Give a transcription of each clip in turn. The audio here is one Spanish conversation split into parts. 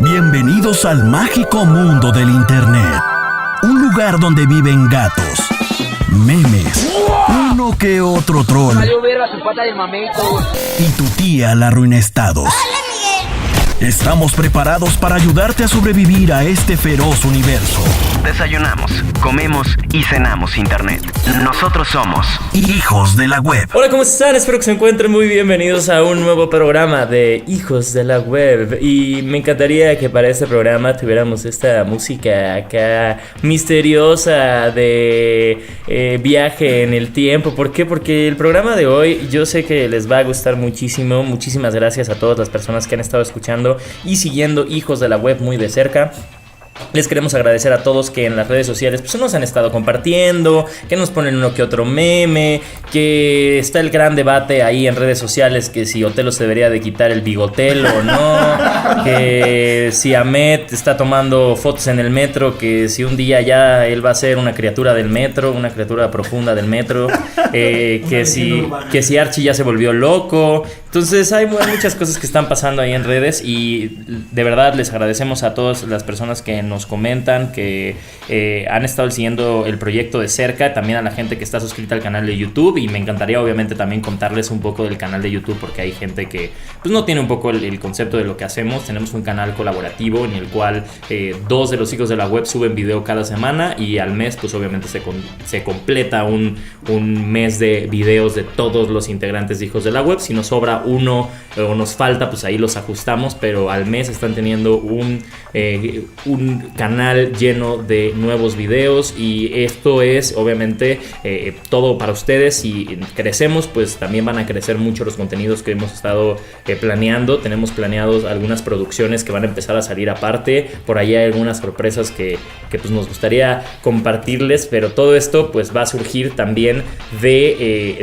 Bienvenidos al mágico mundo del internet. Un lugar donde viven gatos, memes, uno que otro troll y tu tía la arruinestados. Estamos preparados para ayudarte a sobrevivir a este feroz universo. Desayunamos, comemos y cenamos internet. Nosotros somos Hijos de la Web. Hola, ¿cómo están? Espero que se encuentren muy bienvenidos a un nuevo programa de Hijos de la Web. Y me encantaría que para este programa tuviéramos esta música acá misteriosa de viaje en el tiempo. ¿Por qué? Porque el programa de hoy yo sé que les va a gustar muchísimo. Muchísimas gracias a todas las personas que han estado escuchando y siguiendo Hijos de la Web muy de cerca. Les queremos agradecer a todos que en las redes sociales pues nos han estado compartiendo, que nos ponen uno que otro meme, que está el gran debate ahí en redes sociales que si Otelo se debería de quitar el bigotel o no, que si Ahmed está tomando fotos en el metro, que si un día ya él va a ser una criatura del metro, una criatura profunda del metro, que si Archie ya se volvió loco. Entonces hay muchas cosas que están pasando ahí en redes y de verdad les agradecemos a todas las personas que nos comentan, que han estado siguiendo el proyecto de cerca, también a la gente que está suscrita al canal de YouTube, y me encantaría obviamente también contarles un poco del canal de YouTube porque hay gente que pues no tiene un poco el concepto de lo que hacemos. Tenemos un canal colaborativo en el cual dos de los hijos de la web suben video cada semana y al mes pues obviamente se completa un mes de videos de todos los integrantes de Hijos de la Web. Si nos sobra uno o nos falta pues ahí los ajustamos, pero al mes están teniendo un canal lleno de nuevos videos y esto es obviamente todo para ustedes. Si crecemos pues también van a crecer mucho los contenidos que hemos estado planeando. Tenemos planeados algunas producciones que van a empezar a salir aparte, por ahí hay algunas sorpresas que pues nos gustaría compartirles, pero todo esto pues va a surgir también de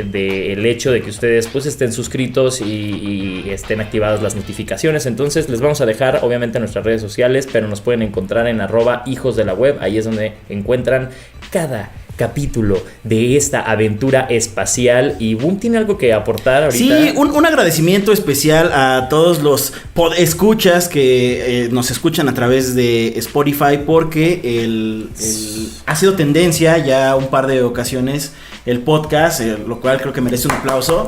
el hecho de que ustedes pues estén suscritos y estén activadas las notificaciones. Entonces les vamos a dejar obviamente nuestras redes sociales, pero nos pueden encontrar en @hijos de la web. Ahí es donde encuentran cada capítulo de esta aventura espacial. Y Boom tiene algo que aportar ahorita. Sí, un agradecimiento especial a todos los podescuchas que nos escuchan a través de Spotify, porque ha sido tendencia ya un par de ocasiones el podcast, lo cual creo que merece un aplauso.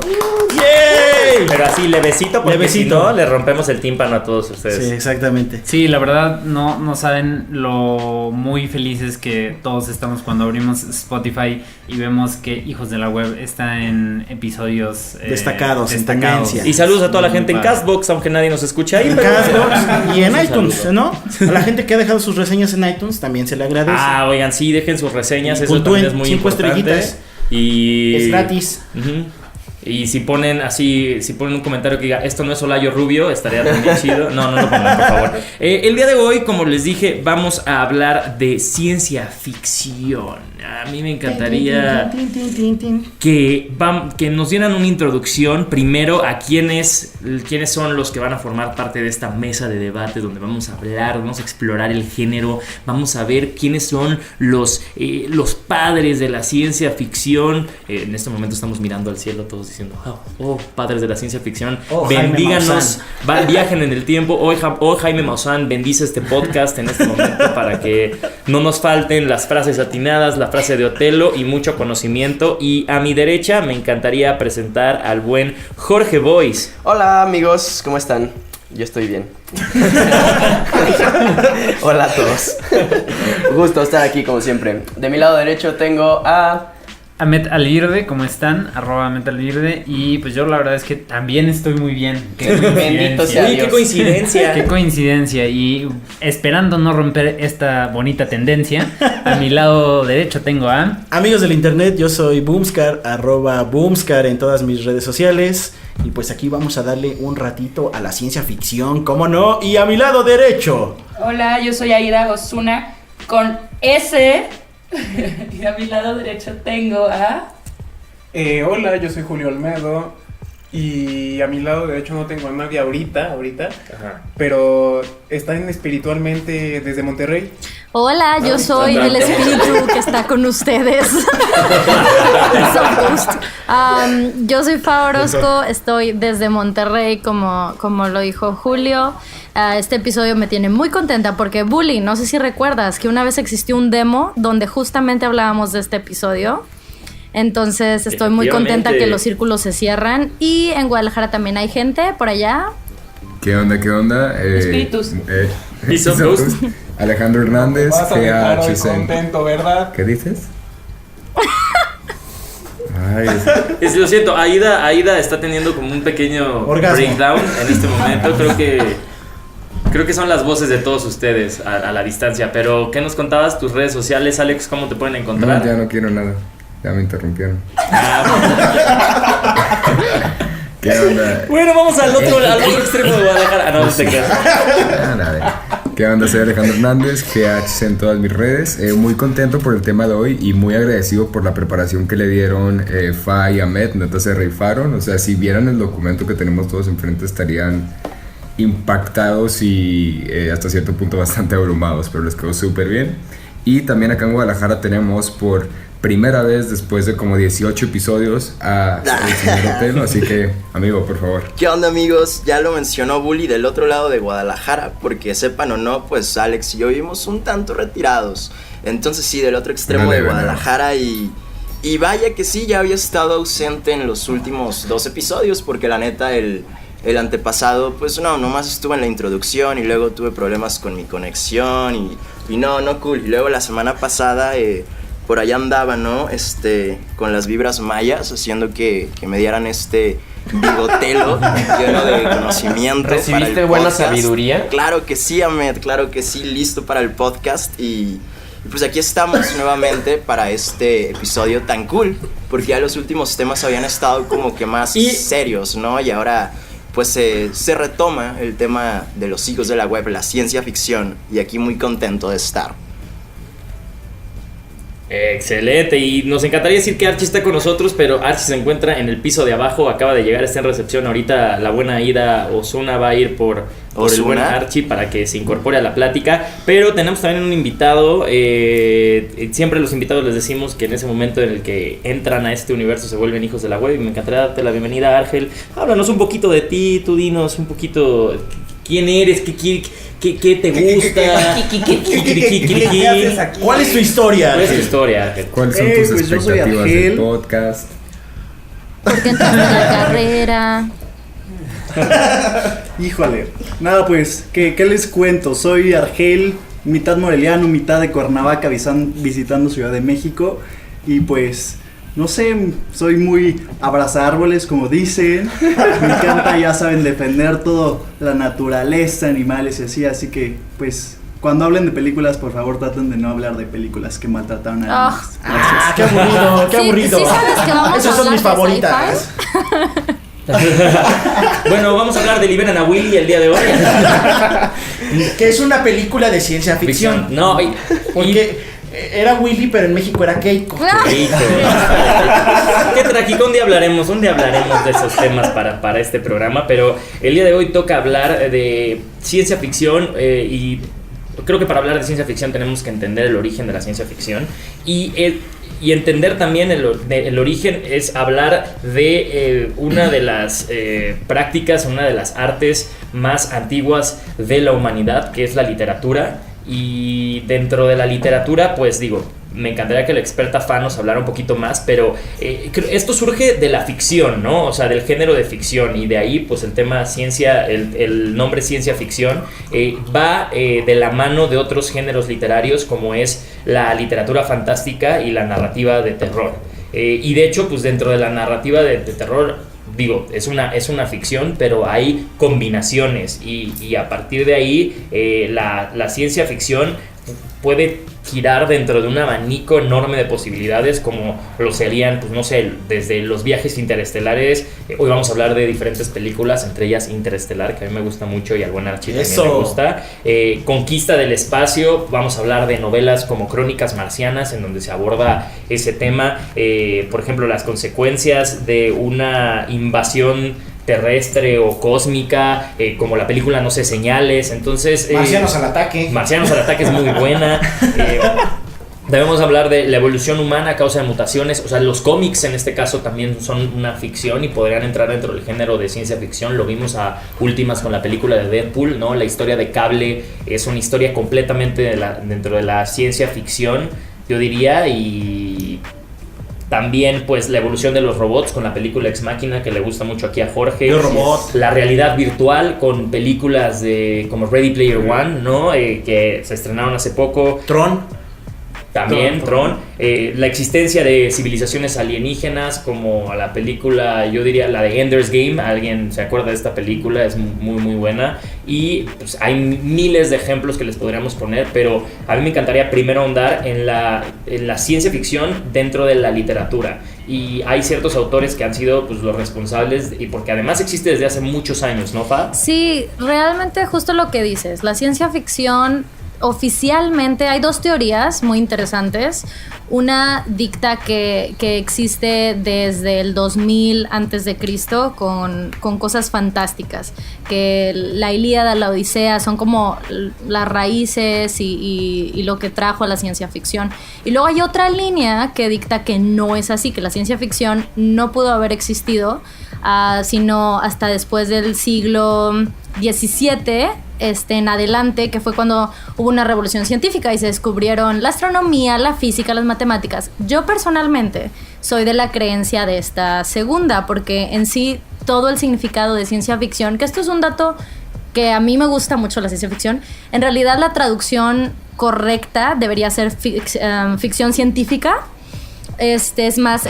¡Yay! Pero así levecito, porque si no le rompemos el tímpano a todos ustedes. Sí, exactamente. Sí, la verdad no saben lo muy felices que todos estamos cuando abrimos Spotify y vemos que Hijos de la Web está en episodios destacados. En tendencia. Y saludos a toda la gente en Castbox, aunque nadie nos escucha ahí. En Castbox y en iTunes, ¿no? A la gente que ha dejado sus reseñas en iTunes también se le agradece. Oigan, sí, dejen sus reseñas, y eso también es muy 5 importante. Estrellitas. Y es gratis. Uh-huh. Y si ponen un comentario que diga esto no es Olayo Rubio, estaría también chido. No lo pongan, por favor. El día de hoy, como les dije, vamos a hablar de ciencia ficción. A mí me encantaría que nos dieran una introducción primero a quiénes son los que van a formar parte de esta mesa de debate donde vamos a hablar, vamos a explorar el género, vamos a ver quiénes son los padres de la ciencia ficción. En este momento estamos mirando al cielo todos diciendo, padres de la ciencia ficción, bendíganos, viajen en el tiempo. Hoy Jaime Maussan bendice este podcast en este momento para que no nos falten las frases atinadas, la frase de Otelo y mucho conocimiento. Y a mi derecha me encantaría presentar al buen Jorge Boyce. Hola amigos, ¿cómo están? Yo estoy bien. Hola a todos. Gusto estar aquí como siempre. De mi lado derecho tengo a Ahmed Alirde, ¿cómo están? @Ahmed Alirde. Y pues yo la verdad es que también estoy muy bien. Bendito sea Dios. Qué coincidencia. Qué coincidencia. Y esperando no romper esta bonita tendencia, a mi lado derecho tengo a... Amigos del internet, yo soy Boomscar, @Boomscar en todas mis redes sociales. Y pues aquí vamos a darle un ratito a la ciencia ficción, ¿cómo no? Y a mi lado derecho. Hola, yo soy Aida Osuna con S. Y a mi lado derecho tengo a... Hola, yo soy Julio Olmedo. Y a mi lado derecho no tengo a nadie ahorita. Ajá. Pero están espiritualmente desde Monterrey. Hola, yo soy el espíritu que está con ustedes. Yo soy Fa Orozco, estoy desde Monterrey, como lo dijo Julio. Este episodio me tiene muy contenta porque, Bully, no sé si recuerdas que una vez existió un demo donde justamente hablábamos de este episodio. Entonces estoy muy contenta que los círculos se cierran. Y en Guadalajara también hay gente por allá. ¿Qué onda? Espíritus. Alejandro Hernández, Vas a dejar hoy GHC. contento, ¿verdad? ¿Qué dices? Ay, Lo siento, Aida está teniendo como un pequeño orgasmo. breakdown en este momento. Creo que son las voces de todos ustedes a la distancia. Pero, ¿qué nos contabas? Tus redes sociales, Alex, ¿cómo te pueden encontrar? no, ya no quiero nada. Ya me interrumpieron. ¿Qué onda? Bueno, vamos al otro extremo de Guadalajara. No te quedas. ¿Qué onda? Soy Alejandro Hernández, GHC en todas mis redes. Muy contento por el tema de hoy y muy agradecido por la preparación que le dieron Fa y Ahmed. Neta se rifaron. O sea, si vieran el documento que tenemos todos enfrente estarían impactados y hasta cierto punto bastante abrumados, pero les quedó súper bien. Y también acá en Guadalajara tenemos por primera vez después de como 18 episodios a el señor Otelo, así que, amigo, por favor. ¿Qué onda, amigos? Ya lo mencionó Bully del otro lado de Guadalajara, porque sepan o no, pues Alex y yo vivimos un tanto retirados. Entonces sí, del otro extremo de Guadalajara y vaya que sí, ya había estado ausente en los últimos 2 episodios, porque la neta el antepasado, pues nomás estuve en la introducción y luego tuve problemas con mi conexión y no cool. Y luego la semana pasada por allá andaba, ¿no? Con las vibras mayas, haciendo que me dieran bigotelo lleno de conocimiento. ¿Recibiste buena sabiduría? Claro que sí, Ahmed, claro que sí, listo para el podcast y pues aquí estamos nuevamente para este episodio tan cool, porque ya los últimos temas habían estado como que más serios, ¿no? Y ahora pues se retoma el tema de los hijos de la web, la ciencia ficción, y aquí muy contento de estar. Excelente, y nos encantaría decir que Archie está con nosotros, pero Archie se encuentra en el piso de abajo, acaba de llegar, está en recepción. Ahorita la buena Aida Osuna va a ir por el buen Archie para que se incorpore a la plática. Pero tenemos también un invitado, siempre los invitados les decimos que en ese momento en el que entran a este universo se vuelven hijos de la web, y me encantaría darte la bienvenida, Ángel. Háblanos un poquito de ti, tú dinos un poquito quién eres, qué te gusta, ¿Qué haces aquí? ¿Cuál es tu historia? ¿Cuál es tu historia, Ángel? ¿Cuáles son tus expectativas del podcast? ¿Por qué entraste en la carrera? Híjole, nada pues, ¿qué les cuento? Soy Argel, mitad moreliano, mitad de Cuernavaca, visitando Ciudad de México. Y pues, no sé, soy muy abrazárboles, como dicen. Me encanta, ya saben, defender todo, la naturaleza, animales y así que pues cuando hablen de películas, por favor traten de no hablar de películas que maltrataron a animales. Qué aburrido, qué aburrido. Sí sabes que vamos Esas a son hablar mis de favoritas. Bueno, vamos a hablar de Liberan a Willy el día de hoy. Que es una película de ciencia ficción. No, porque era Willy, pero en México era Keiko. Qué trágico, un día hablaremos de esos temas para este programa, pero el día de hoy toca hablar de ciencia ficción y creo que para hablar de ciencia ficción tenemos que entender el origen de la ciencia ficción y entender también el origen es hablar de una de las prácticas, una de las artes más antiguas de la humanidad, que es la literatura. Y dentro de la literatura, pues digo, me encantaría que la experta Fa nos hablara un poquito más, pero esto surge de la ficción, ¿no? O sea, del género de ficción, y de ahí pues el tema ciencia, el nombre ciencia ficción va de la mano de otros géneros literarios como es la literatura fantástica y la narrativa de terror. Y de hecho, pues dentro de la narrativa de terror, digo, es una ficción, pero hay combinaciones y a partir de ahí la ciencia ficción puede girar dentro de un abanico enorme de posibilidades, como lo serían, pues no sé, desde los viajes interestelares. Hoy vamos a hablar de diferentes películas, entre ellas Interestelar, que a mí me gusta mucho y al buen Archie también me gusta. Conquista del espacio, vamos a hablar de novelas como Crónicas Marcianas, en donde se aborda ese tema. Por ejemplo, las consecuencias de una invasión terrestre o cósmica, como la película, no sé, Señales. Entonces Marcianos al ataque. Marcianos al ataque es muy buena. Debemos hablar de la evolución humana a causa de mutaciones. O sea, los cómics en este caso también son una ficción y podrían entrar dentro del género de ciencia ficción. Lo vimos a últimas con la película de Deadpool, ¿no? La historia de Cable es una historia completamente dentro de la ciencia ficción, yo diría. Y también pues la evolución de los robots con la película Ex Machina, que le gusta mucho aquí a Jorge. Los robots. La realidad virtual con películas como Ready Player One, ¿no? Que se estrenaron hace poco. Tron. También Tron, la existencia de civilizaciones alienígenas, como la película, yo diría la de Ender's Game. ¿Alguien se acuerda de esta película? Es muy muy buena. Y pues, hay miles de ejemplos que les podríamos poner, pero a mí me encantaría primero ahondar en la ciencia ficción dentro de la literatura. Y hay ciertos autores que han sido pues, los responsables, y porque además existe desde hace muchos años, ¿no, Fa? Sí, realmente justo lo que dices, la ciencia ficción oficialmente hay dos teorías muy interesantes. Una dicta que existe desde el 2000 antes de Cristo con cosas fantásticas, que la Ilíada, la Odisea son como las raíces y lo que trajo a la ciencia ficción. Y luego hay otra línea que dicta que no es así, que la ciencia ficción no pudo haber existido sino hasta después del siglo XVII en adelante, que fue cuando hubo una revolución científica y se descubrieron la astronomía, la física, las matemáticas. Yo personalmente soy de la creencia de esta segunda, porque en sí todo el significado de ciencia ficción, que esto es un dato que a mí me gusta mucho la ciencia ficción, en realidad la traducción correcta debería ser ficción científica. Es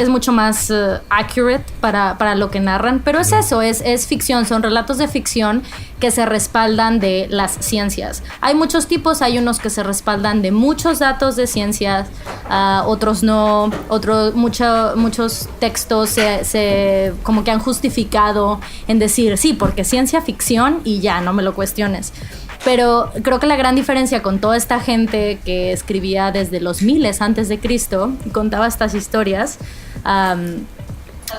mucho más accurate para lo que narran, pero es eso, es ficción, son relatos de ficción que se respaldan de las ciencias. Hay muchos tipos, hay unos que se respaldan de muchos datos de ciencias, otros no, muchos textos se como que han justificado en decir, sí, porque ciencia ficción y ya, no me lo cuestiones. Pero creo que la gran diferencia con toda esta gente que escribía desde los miles antes de Cristo y contaba estas historias,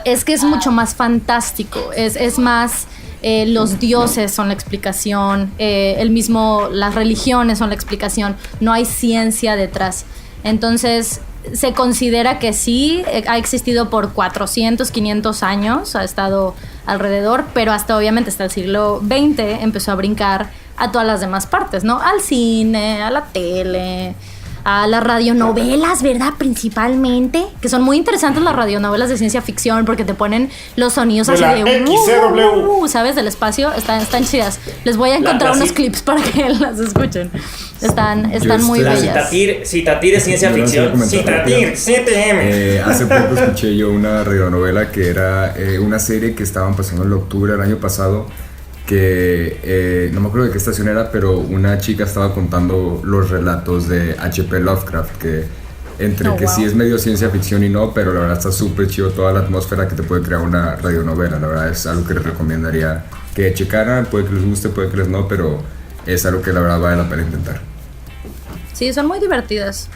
es que es mucho más fantástico, es más, los dioses son la explicación, las religiones son la explicación, no hay ciencia detrás. Entonces se considera que sí, ha existido por 400, 500 años, ha estado alrededor, pero obviamente hasta el siglo XX empezó a brincar a todas las demás partes, ¿no? Al cine, a la tele, a las radionovelas, ¿verdad? Principalmente, que son muy interesantes las radionovelas de ciencia ficción porque te ponen los sonidos así de XCW, ¿sabes? Del espacio, están chidas. Les voy a encontrar unos clips para que las escuchen. Están muy bellas. Citatir es ciencia ficción. Citatir, CTM. Hace poco escuché yo una radionovela que era una serie que estaban pasando en octubre del año pasado, que no me acuerdo de qué estación era, pero una chica estaba contando los relatos de H.P. Lovecraft, que que sí es medio ciencia ficción y no, pero la verdad está súper chido toda la atmósfera que te puede crear una radionovela. La verdad es algo que les recomendaría que checaran, puede que les guste, puede que les no, pero es algo que la verdad vale la pena intentar. Sí, son muy divertidas.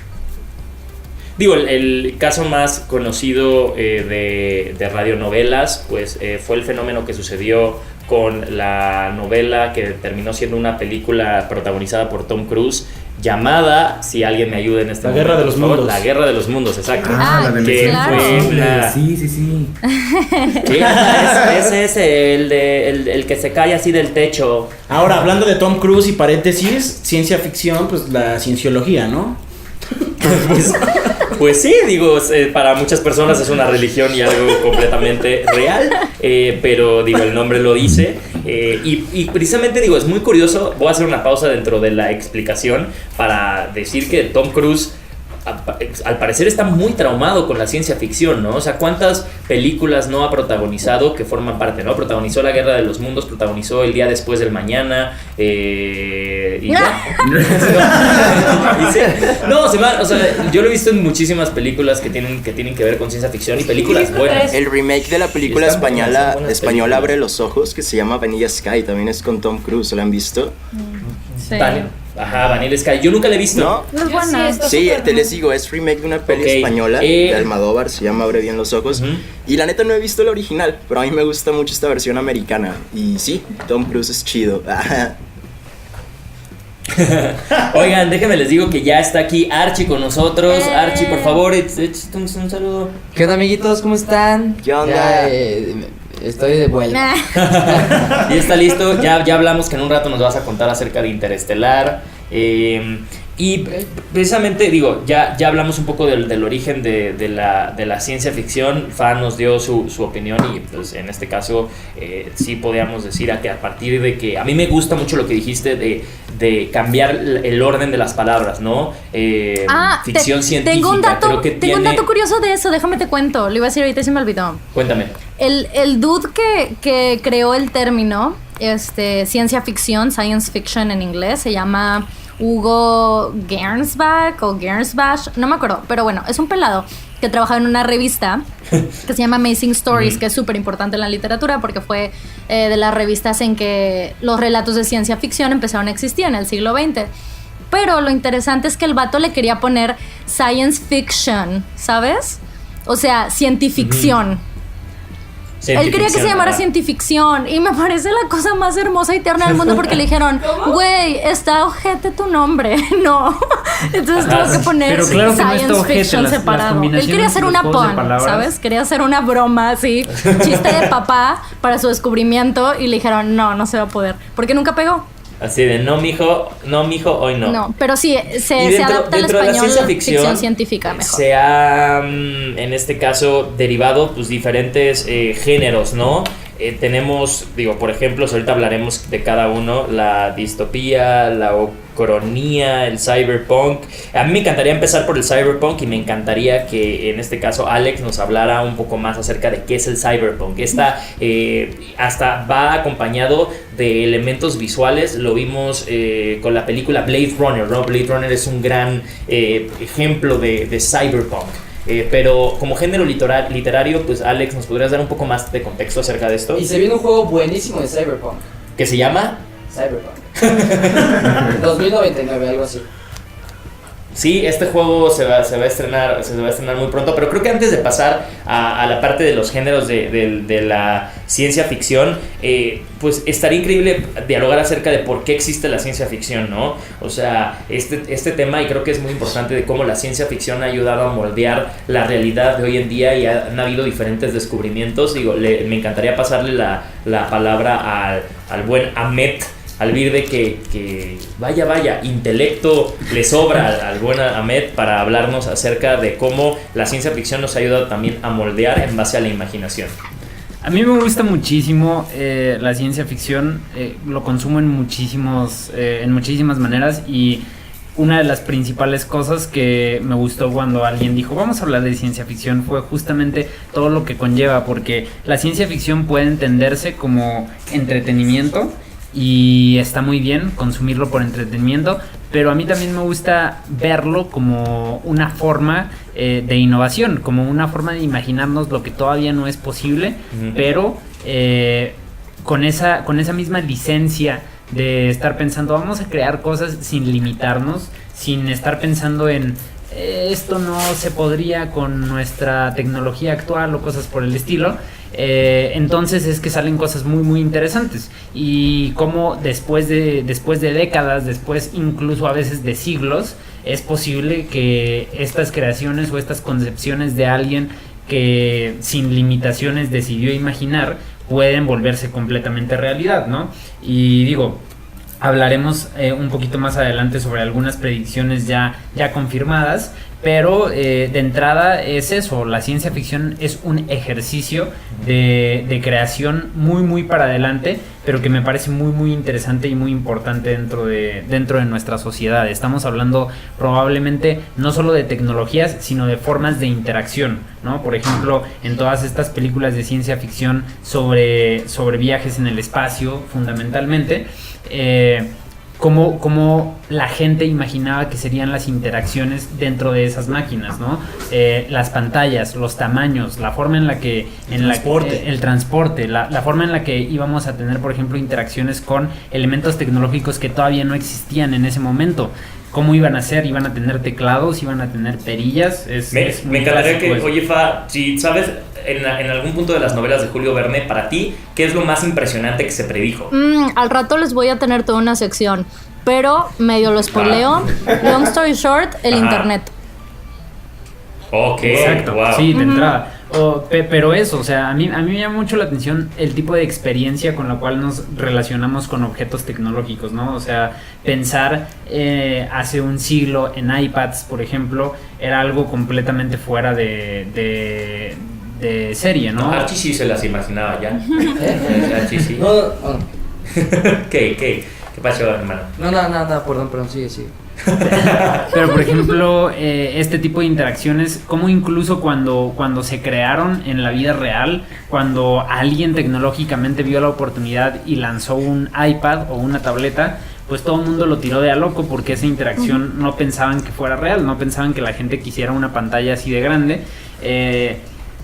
Digo, el caso más conocido de radionovelas, pues fue el fenómeno que sucedió con la novela que terminó siendo una película protagonizada por Tom Cruise, llamada, si alguien me ayuda en este momento, Guerra de los Mundos. La Guerra de los Mundos, exacto. La de que claro. fue una... Sí. Ese es el que se cae así del techo. Ahora, hablando de Tom Cruise y paréntesis, ciencia ficción, pues la cienciología, ¿no? Pues sí, digo, para muchas personas es una religión y algo completamente real, pero digo, el nombre lo dice, y precisamente digo, es muy curioso. Voy a hacer una pausa dentro de la explicación para decir que Tom Cruise al parecer está muy traumado con la ciencia ficción, ¿no? O sea, ¿cuántas películas no ha protagonizado que forman parte, ¿no? Protagonizó La Guerra de los Mundos, protagonizó El Día Después del Mañana, y ya. O sea, yo lo he visto en muchísimas películas que tienen que ver con ciencia ficción y películas buenas. El remake de la película española Abre los Ojos, que se llama Vanilla Sky, también es con Tom Cruise, ¿lo han visto? Sí. Vanilla Sky, yo nunca la he visto. ¿No? Es buena. Sí, te les digo, es remake de una peli española de Almodóvar, se llama Abre bien los ojos. Y la neta no he visto la original, pero a mí me gusta mucho esta versión americana. Y sí, Tom Cruise es chido. Oigan, déjenme les digo que ya está aquí Archie con nosotros. Archie, por favor, échate un saludo. ¿Qué onda, amiguitos? ¿Cómo están? ¿Qué onda? Ya, estoy de vuelta. Y está listo. Ya hablamos que en un rato nos vas a contar acerca de Interestelar. Y precisamente, digo, ya hablamos un poco del origen de la ciencia ficción. Fan nos dio su opinión y pues en este caso sí podíamos decir que a partir de que a mí me gusta mucho lo que dijiste de cambiar el orden de las palabras, ¿no? Ficción científica. Tengo un dato tiene... curioso de eso, déjame te cuento. Lo iba a decir ahorita y se me olvidó. Cuéntame. El dude que creó el término ciencia ficción, science fiction en inglés, se llama Hugo Gernsback o Gernsback, no me acuerdo, pero bueno, es un pelado que trabaja en una revista que se llama Amazing Stories, que es súper importante en la literatura porque fue de las revistas en que los relatos de ciencia ficción empezaron a existir en el siglo XX. Pero lo interesante es que el vato le quería poner science fiction, ¿sabes? O sea, cientificción. Él quería que se llamara cientificción y me parece la cosa más hermosa y tierna del mundo porque le dijeron, güey, está ojete tu nombre, no. Entonces tuvo que poner claro science fiction separado. Él quería hacer una pun, ¿sabes? Quería hacer una broma así, chiste de papá para su descubrimiento y le dijeron, no se va a poder, porque nunca pegó. Así de, no mijo, hoy no. No, pero sí, se adapta al español ficción científica mejor. Se ha, en este caso, derivado pues diferentes géneros, ¿no? Tenemos, por ejemplo, ahorita hablaremos de cada uno, la distopía, la ucronía, el cyberpunk. A mí me encantaría empezar por el cyberpunk y me encantaría que en este caso Alex nos hablara un poco más acerca de qué es el cyberpunk. Hasta va acompañado de elementos visuales, lo vimos con la película Blade Runner, ¿no? Blade Runner es un gran ejemplo de cyberpunk. Pero como género literario, pues Alex, ¿nos podrías dar un poco más de contexto acerca de esto? Y se viene un juego buenísimo de Cyberpunk. ¿Qué se llama? Cyberpunk 2099, algo así. Sí, este juego se va a estrenar muy pronto, pero creo que antes de pasar a la parte de los géneros de la ciencia ficción, pues estaría increíble dialogar acerca de por qué existe la ciencia ficción, ¿no? O sea, este tema, y creo que es muy importante, de cómo la ciencia ficción ha ayudado a moldear la realidad de hoy en día y han habido diferentes descubrimientos. Me encantaría pasarle la palabra al buen Ahmet Alvirde, que vaya, intelecto le sobra al buen Ahmet para hablarnos acerca de cómo la ciencia ficción nos ha ayudado también a moldear en base a la imaginación. A mí me gusta muchísimo la ciencia ficción, lo consumo en muchísimas maneras, y una de las principales cosas que me gustó cuando alguien dijo vamos a hablar de ciencia ficción fue justamente todo lo que conlleva, porque la ciencia ficción puede entenderse como entretenimiento y está muy bien consumirlo por entretenimiento, pero a mí también me gusta verlo como una forma de innovación, como una forma de imaginarnos lo que todavía no es posible, pero con esa misma licencia de estar pensando vamos a crear cosas sin limitarnos, sin estar pensando en esto no se podría con nuestra tecnología actual o cosas por el estilo. Entonces es que salen cosas muy muy interesantes, y como después de décadas, después incluso a veces de siglos, es posible que estas creaciones o estas concepciones de alguien que sin limitaciones decidió imaginar pueden volverse completamente realidad, ¿no? Y hablaremos un poquito más adelante sobre algunas predicciones ya confirmadas, pero de entrada es eso, la ciencia ficción es un ejercicio de creación muy muy para adelante, pero que me parece muy muy interesante y muy importante dentro de nuestra sociedad. Estamos hablando probablemente no solo de tecnologías, sino de formas de interacción, ¿no? Por ejemplo, en todas estas películas de ciencia ficción sobre viajes en el espacio, fundamentalmente, cómo la gente imaginaba que serían las interacciones dentro de esas máquinas, ¿no? Las pantallas, los tamaños, la forma en la que el transporte, la forma en la que íbamos a tener, por ejemplo, interacciones con elementos tecnológicos que todavía no existían en ese momento. ¿Cómo iban a ser? ¿Iban a tener teclados? ¿Iban a tener perillas? Me encantaría que, oye, Fa, si sabes, en algún punto de las novelas de Julio Verne, para ti, ¿qué es lo más impresionante que se predijo? Al rato les voy a tener toda una sección. pero medio lo spoileo. Long story short, el internet. Ok, exacto, wow. sí, de entrada. Pero eso, o sea, a mí me llama mucho la atención el tipo de experiencia con la cual nos relacionamos con objetos tecnológicos, ¿no? O sea, pensar hace un siglo en iPads, por ejemplo, era algo completamente fuera de serie, ¿no? Archie sí se las imaginaba ya. Archie sí. ¿Qué pasó, hermano? No, perdón, sigue. Pero por ejemplo, este tipo de interacciones, como incluso cuando se crearon en la vida real, cuando alguien tecnológicamente vio la oportunidad y lanzó un iPad o una tableta, pues todo el mundo lo tiró de a loco porque esa interacción no pensaban que fuera real, no pensaban que la gente quisiera una pantalla así de grande.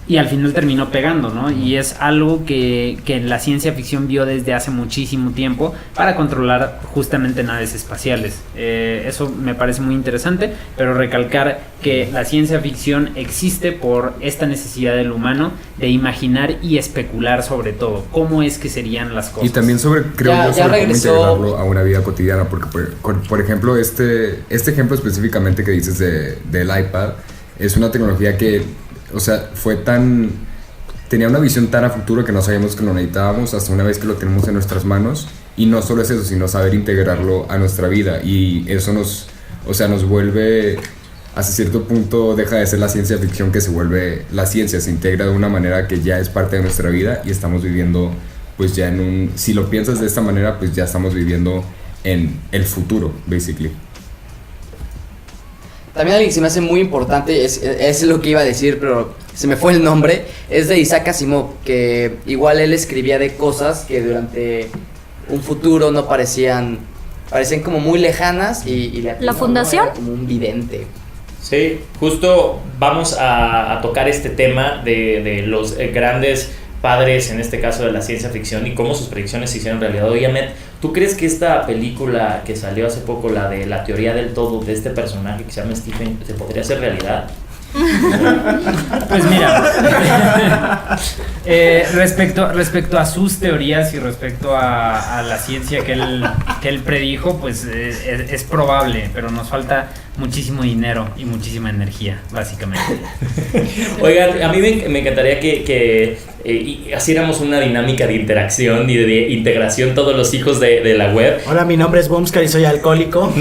Y al final terminó pegando, ¿no? Y es algo que la ciencia ficción vio desde hace muchísimo tiempo para controlar justamente naves espaciales. Eso me parece muy interesante, pero recalcar que la ciencia ficción existe por esta necesidad del humano de imaginar y especular sobre todo cómo es que serían las cosas. Y también sobre cómo integrarlo a una vida cotidiana, porque por ejemplo este ejemplo específicamente que dices del iPad es una tecnología que, o sea, tenía una visión tan a futuro que no sabíamos que lo necesitábamos hasta una vez que lo tenemos en nuestras manos. Y no solo es eso, sino saber integrarlo a nuestra vida. Y eso nos vuelve, hasta cierto punto, deja de ser la ciencia ficción, que se vuelve la ciencia. Se integra de una manera que ya es parte de nuestra vida y estamos viviendo, pues ya si lo piensas de esta manera, pues ya estamos viviendo en el futuro, basically. También alguien que se me hace muy importante, es lo que iba a decir, pero se me fue el nombre, es de Isaac Asimov, que igual él escribía de cosas que durante un futuro no parecían como muy lejanas y ¿La fundación? Como un vidente. Sí, justo vamos a tocar este tema de los grandes padres, en este caso de la ciencia ficción, y cómo sus predicciones se hicieron realidad. Oye, Ahmed, ¿tú crees que esta película que salió hace poco, la de la teoría del todo, de este personaje que se llama Stephen, se podría hacer realidad? Pues mira, respecto a sus teorías y respecto a la ciencia que él predijo, pues es probable, pero nos falta muchísimo dinero y muchísima energía, básicamente. Oigan, a mí me encantaría que hiciéramos una dinámica de interacción y de integración todos los hijos de la web. Hola, mi nombre es Boomskar y soy alcohólico.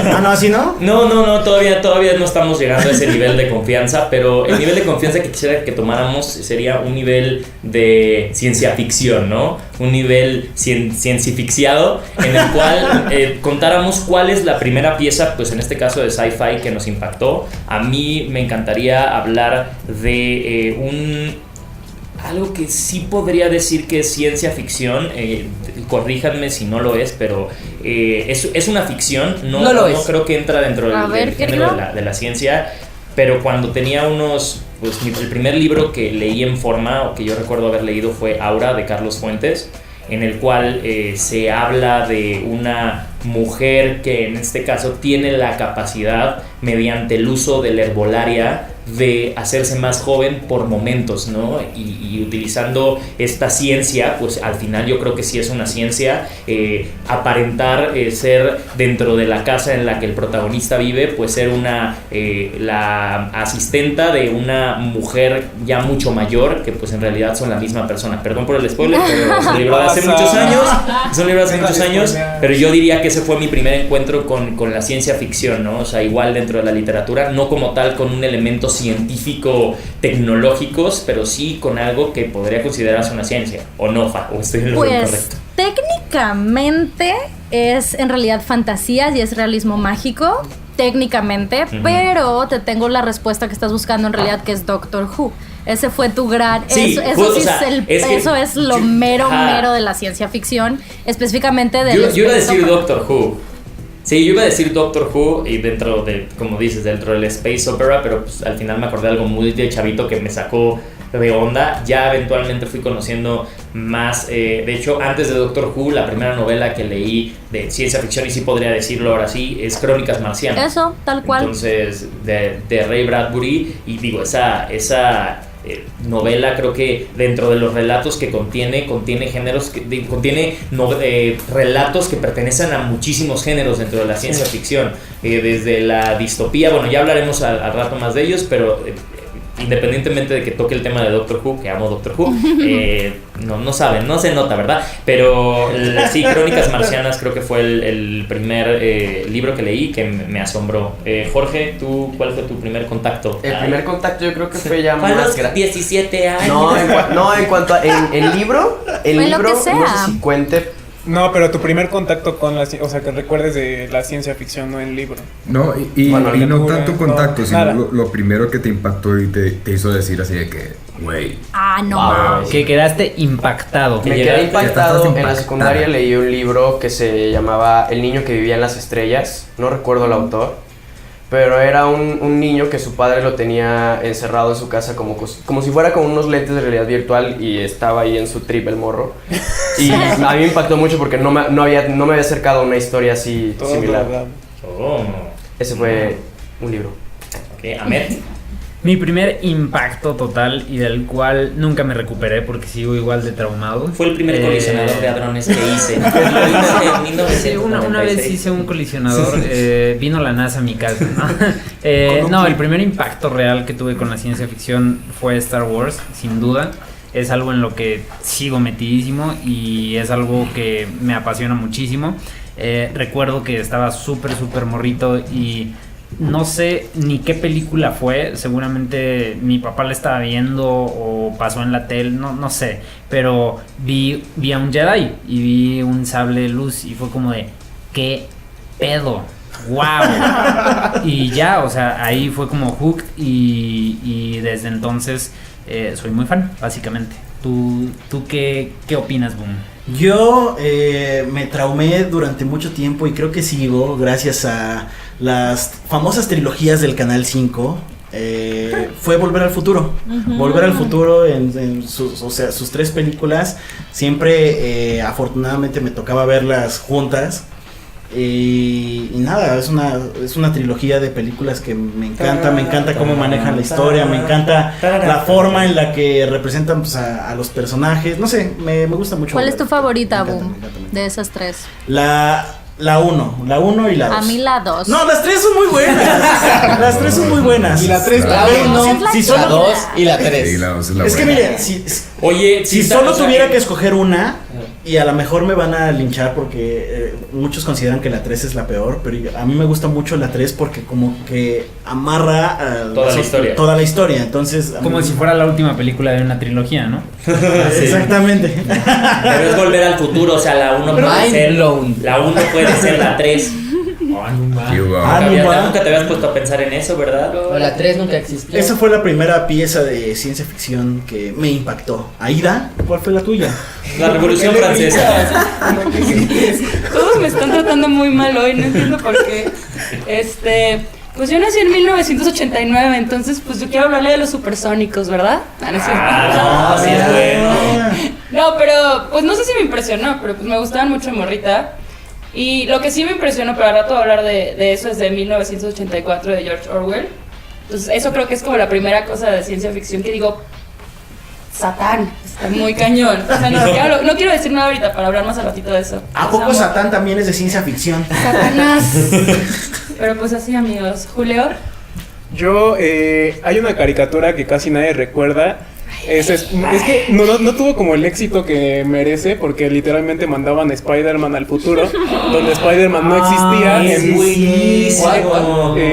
¿Ah, no, así no? No, todavía no estamos llegando a ese nivel de confianza, pero el nivel de confianza que quisiera que tomáramos sería un nivel de ciencia ficción, ¿no? Un nivel ciencifixiado en el cual contáramos cuál es la primera pieza, pues en este caso de sci-fi, que nos impactó. A mí me encantaría hablar de algo que sí podría decir que es ciencia ficción, corríjanme si no lo es, pero es una ficción, no creo que entra dentro del género de la ciencia, pero cuando tenía pues el primer libro que leí en forma, o que yo recuerdo haber leído, fue Aura, de Carlos Fuentes, en el cual se habla de una mujer que en este caso tiene la capacidad, mediante el uso de la herbolaria, de hacerse más joven por momentos, ¿no? Y utilizando esta ciencia, pues al final yo creo que sí es una ciencia, aparentar ser dentro de la casa en la que el protagonista vive, pues ser la asistenta de una mujer ya mucho mayor, que pues en realidad son la misma persona. Perdón por el spoiler, pero es un libro de hace muchos años, pero yo diría que ese fue mi primer encuentro con la ciencia ficción, ¿no? O sea, igual dentro de la literatura, no como tal con un elemento científico tecnológicos, pero sí con algo que podría considerarse una ciencia, o no, o estoy en lo correcto. Técnicamente es en realidad fantasías y es realismo mágico, técnicamente, pero te tengo la respuesta que estás buscando en realidad, que es Doctor Who. Ese fue tu gran... Sí, eso es lo mero de la ciencia ficción, específicamente de... Yo iba a decir Doctor Who. Sí, yo iba a decir Doctor Who, y dentro de, como dices, dentro del Space Opera, pero pues al final me acordé de algo muy de chavito que me sacó de onda. Ya eventualmente fui conociendo más, de hecho antes de Doctor Who, la primera novela que leí de ciencia ficción, y sí podría decirlo ahora sí, es Crónicas Marcianas. Eso, tal cual. Entonces, de Ray Bradbury, y digo, esa novela, creo que dentro de los relatos que contiene géneros, contiene relatos que pertenecen a muchísimos géneros dentro de la ciencia ficción, desde la distopía, bueno, ya hablaremos al rato más de ellos, pero independientemente de que toque el tema de Doctor Who, que amo Doctor Who, no saben, no se nota, ¿verdad? Pero sí, Crónicas Marcianas creo que fue el primer libro que leí que me asombró. Jorge, ¿cuál fue tu primer contacto? El primer contacto yo creo que fue ya más... ¿A los 17 años? No, en cuanto a el libro, no sé si cuente. No, pero tu primer contacto con o sea, que recuerdes de la ciencia ficción, no el libro. No, y no tanto contacto, sino nada. lo primero que te impactó y te hizo decir así de que, güey. No. Que quedaste impactado. Me quedé impactado. En la secundaria leí un libro que se llamaba El niño que vivía en las estrellas. No recuerdo el autor. Pero era un niño que su padre lo tenía encerrado en su casa como si fuera con unos lentes de realidad virtual y estaba ahí en su trip el morro. Y a mí me impactó mucho porque no me había acercado a una historia así similar. Ese fue un libro. Ahmed. Mi primer impacto total y del cual nunca me recuperé porque sigo igual de traumado. Fue el primer colisionador de hadrones que hice. Sí, una vez hice un colisionador, vino la NASA a mi casa, ¿no? El primer impacto real que tuve con la ciencia ficción fue Star Wars, sin duda. Es algo en lo que sigo metidísimo y es algo que me apasiona muchísimo. Recuerdo que estaba súper morrito y no sé ni qué película fue, seguramente mi papá la estaba viendo o pasó en la tele, no sé, pero vi a un Jedi y vi un sable de luz y fue como de, ¿qué pedo? ¡Wow! Y ya, o sea, ahí fue como hooked y desde entonces soy muy fan, básicamente. ¿Tú qué opinas, Boom? Yo me traumé durante mucho tiempo y creo que sigo gracias a las famosas trilogías del Canal 5. Fue Volver al Futuro. Volver al Futuro en sus 3 películas. Siempre afortunadamente me tocaba verlas juntas. Y nada, es una trilogía de películas que me encanta cómo manejan la historia, me encanta la forma en la que representan pues, a los personajes, no sé, me gusta mucho. ¿Cuál es tu favorita, Boom, de esas 3? La 1 y la 2. A mí la 2. No, las 3 son muy buenas. Las 3 son muy buenas. Y la 3 La 1, la 2 y la 3. Sí, la 2 es la Es que buena. miren, si solo tuviera que escoger una, y a lo mejor me van a linchar porque muchos consideran que la 3 es la peor, pero a mí me gusta mucho la 3 porque como que amarra toda la historia. Entonces, como si fuera la última película de una trilogía, ¿no? Exactamente. Pero es Volver al Futuro, o sea, la 1 puede ser la 1 puede ser la 3. Nunca te habías puesto a pensar en eso, ¿verdad? No, la 3 nunca existió. Esa fue la primera pieza de ciencia ficción que me impactó. Aida, ¿cuál fue la tuya? La Revolución Francesa. Todos me están tratando muy mal hoy, no entiendo por qué. Pues yo nací en 1989, entonces pues yo quiero hablarle de los supersónicos, ¿verdad? No, sí es bueno. No, pero pues no sé si me impresionó, pero pues me gustaban mucho de morrita. Y lo que sí me impresionó, pero al rato voy a hablar de eso, es de 1984 de George Orwell. Entonces eso creo que es como la primera cosa de ciencia ficción que digo, Satán, está muy cañón. O sea, no quiero decir nada ahorita para hablar más al ratito de eso. ¿A poco Satán también es de ciencia ficción? Satanás. Pero pues así, amigos. Julio. Yo, hay una caricatura que casi nadie recuerda. Es que no tuvo como el éxito que merece porque literalmente mandaban a Spider-Man al futuro, donde Spider-Man no existía.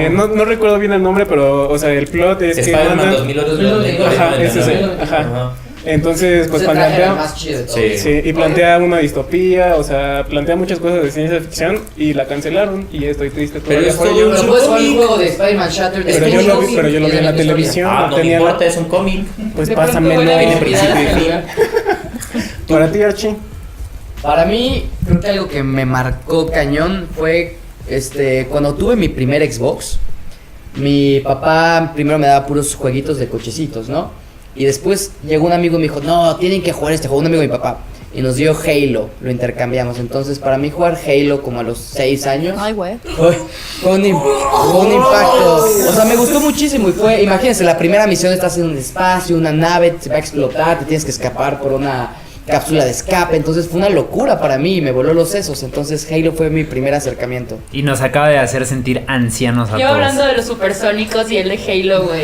No recuerdo bien el nombre, pero o sea, el plot es Spider-Man que 2008. Ajá, es ese. Ajá. Entonces, pues plantea una distopía, o sea, plantea muchas cosas de ciencia ficción y la cancelaron y estoy triste. Pero es todo un juego de Spider-Man Shattered. Pero yo lo vi en la televisión. No me importa, es un cómic. Pues pásamelo en principio y fin. Para ti, Archie. Para mí, creo que algo que me marcó cañón fue cuando tuve mi primer Xbox. Mi papá primero me daba puros jueguitos de cochecitos, ¿no? Y después llegó un amigo y me dijo, no, tienen que jugar este juego, un amigo de mi papá. y nos dio Halo, lo intercambiamos. Entonces para mí jugar Halo como a los 6 años Ay, güey. fue un impacto. O sea, me gustó muchísimo y fue, imagínense, la primera misión estás en un espacio, una nave se va a explotar, te tienes que escapar por una cápsula de escape, entonces fue una locura para mí y me voló los sesos. Entonces Halo fue mi primer acercamiento. Y nos acaba de hacer sentir ancianos a Yo todos. hablando de los supersónicos y el de Halo, güey.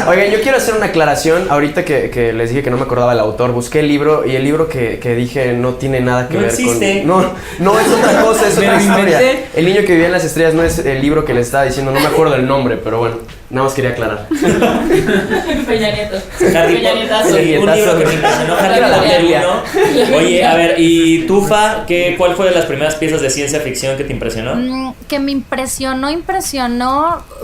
Oigan, yo quiero hacer una aclaración. Ahorita que les dije que no me acordaba el autor, busqué el libro y el libro que dije no tiene nada que No ver existe. con... No, es otra cosa, es Me otra lo historia. inventé. El niño que vivía en las estrellas no es el libro que le estaba diciendo, no me acuerdo el nombre, pero bueno, nada más quería aclarar. Peña Nieto. Harry Peña Potter, Nietazo. un libro que me impresionó, Harry La Potter Biblia. 1. Oye, a ver, ¿y tú, Fa? ¿Cuál fue de las primeras piezas de ciencia ficción que te impresionó? Que me impresionó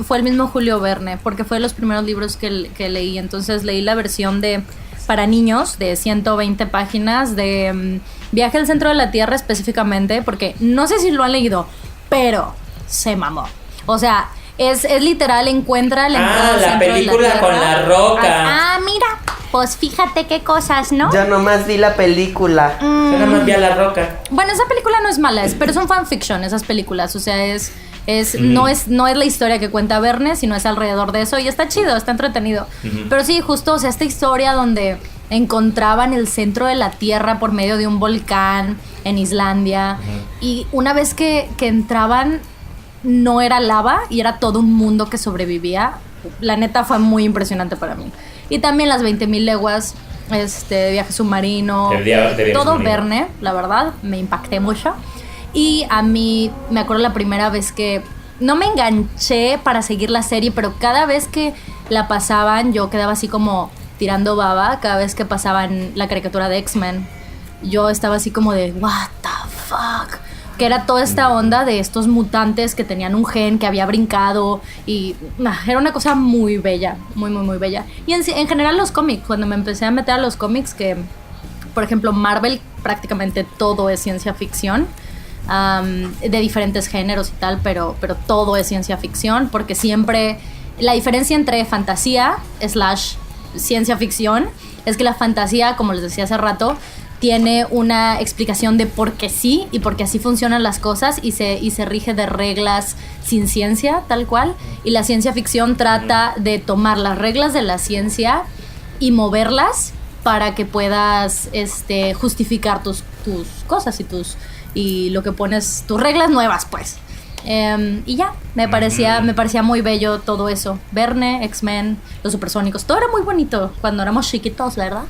fue el mismo Julio Verne, porque fue de los primeros libros que leí. Entonces leí la versión para niños de 120 páginas de Viaje al centro de la Tierra específicamente, porque no sé si lo han leído, pero se mamó. O sea, es literal, encuentra la entrada al la centro de la película Tierra. con La Roca. Mira, pues fíjate qué cosas, ¿no? Ya nomás vi la película. Yo nada más vi a La Roca. Bueno, esa película no es mala, pero son fanfiction esas películas, o sea, no es la historia que cuenta Verne, sino es alrededor de eso y está chido, está entretenido. Pero sí, justo, o sea, esta historia donde encontraban el centro de la Tierra por medio de un volcán en Islandia y una vez que entraban no era lava y era todo un mundo que sobrevivía. La neta fue muy impresionante para mí. Y también las 20.000 leguas, viaje submarino, De viaje todo submarino. Verne, la verdad, me impacté mucho. Y a mí, me acuerdo la primera vez que no me enganché para seguir la serie, pero cada vez que la pasaban, yo quedaba así como tirando baba. Cada vez que pasaban la caricatura de X-Men, yo estaba así como de, what the fuck. Que era toda esta onda de estos mutantes que tenían un gen que había brincado y era una cosa muy bella, muy, muy, muy bella. Y en general los cómics, cuando me empecé a meter a los cómics, que por ejemplo Marvel prácticamente todo es ciencia ficción, de diferentes géneros y tal, pero todo es ciencia ficción, porque siempre la diferencia entre fantasía / ciencia ficción es que la fantasía, como les decía hace rato, tiene una explicación de por qué sí y por qué así funcionan las cosas y se rige de reglas sin ciencia, tal cual. Y la ciencia ficción trata de tomar las reglas de la ciencia y moverlas para que puedas justificar tus cosas y lo que pones, tus reglas nuevas, pues. Y ya, me parecía muy bello todo eso. Verne, X-Men, los supersónicos, todo era muy bonito cuando éramos chiquitos, ¿verdad?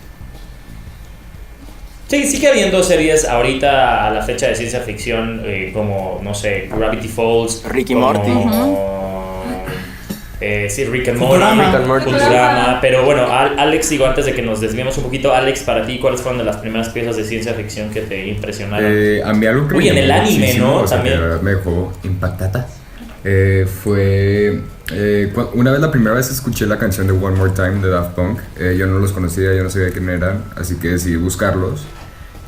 Sí, sigue habiendo series ahorita a la fecha de ciencia ficción como, no sé, Gravity Falls, Ricky como, Morty. Sí, Rick and Futurama. Morty, Futurama. Pero bueno, Alex, digo, antes de que nos desviemos un poquito, Alex, para ti, ¿cuáles fueron de las primeras piezas de ciencia ficción que te impresionaron? A mí algo que Uy, en el anime, muchísimo, ¿no? O sea, También. que la verdad me dejó impactada. Fue una vez, la primera vez escuché la canción de One More Time de Daft Punk. Yo no los conocía, yo no sabía quién eran, así que decidí buscarlos.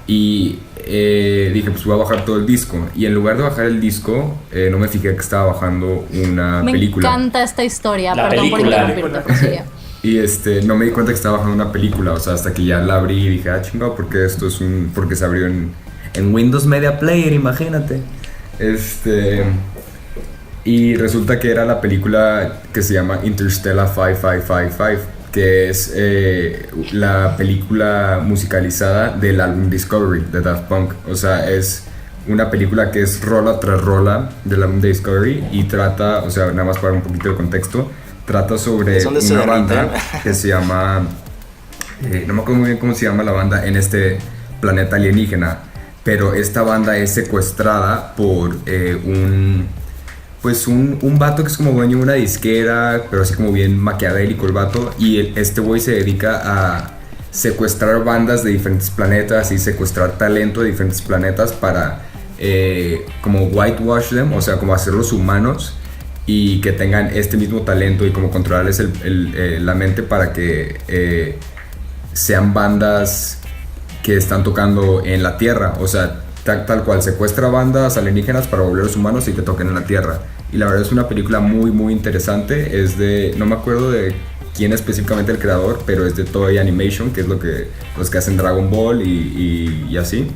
Y dije, pues voy a bajar todo el disco. Y en lugar de bajar el disco, no me fijé que estaba bajando una película. Me encanta esta historia, La perdón película. por interrumpirte, pero sigue. Y no me di cuenta que estaba bajando una película, o sea, hasta que ya la abrí y dije, chingado, porque esto es porque se abrió en Windows Media Player, imagínate. Y resulta que era la película que se llama Interstellar 5555, que es la película musicalizada del álbum Discovery de Daft Punk. O sea, es una película que es rola tras rola del álbum Discovery y trata, o sea, nada más para un poquito de contexto, trata sobre ¿Dónde se una banda derriten? que se llama, no me acuerdo muy bien cómo se llama la banda en este planeta alienígena, pero esta banda es secuestrada por un vato que es como dueño de una disquera, pero así como bien maquiavélico el vato, y este güey se dedica a secuestrar bandas de diferentes planetas y secuestrar talento de diferentes planetas para como whitewash them, o sea, como hacerlos humanos y que tengan este mismo talento y como controlarles la mente para que sean bandas que están tocando en la Tierra, o sea, tal cual, secuestra bandas alienígenas para volverlos humanos y que toquen en la Tierra. Y la verdad es una película muy muy interesante, es de, no me acuerdo de quién es específicamente el creador, pero es de Toei Animation, que es los que hacen Dragon Ball y así.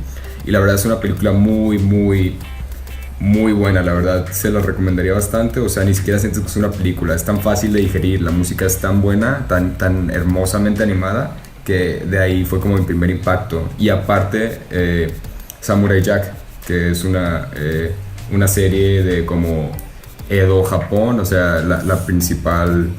Y la verdad es una película muy buena, la verdad se la recomendaría bastante. O sea, ni siquiera sientes que es una película, es tan fácil de digerir, la música es tan buena, tan hermosamente animada, que de ahí fue como mi primer impacto. Y aparte, Samurai Jack, que es una serie de como Edo, Japón, o sea, la principal,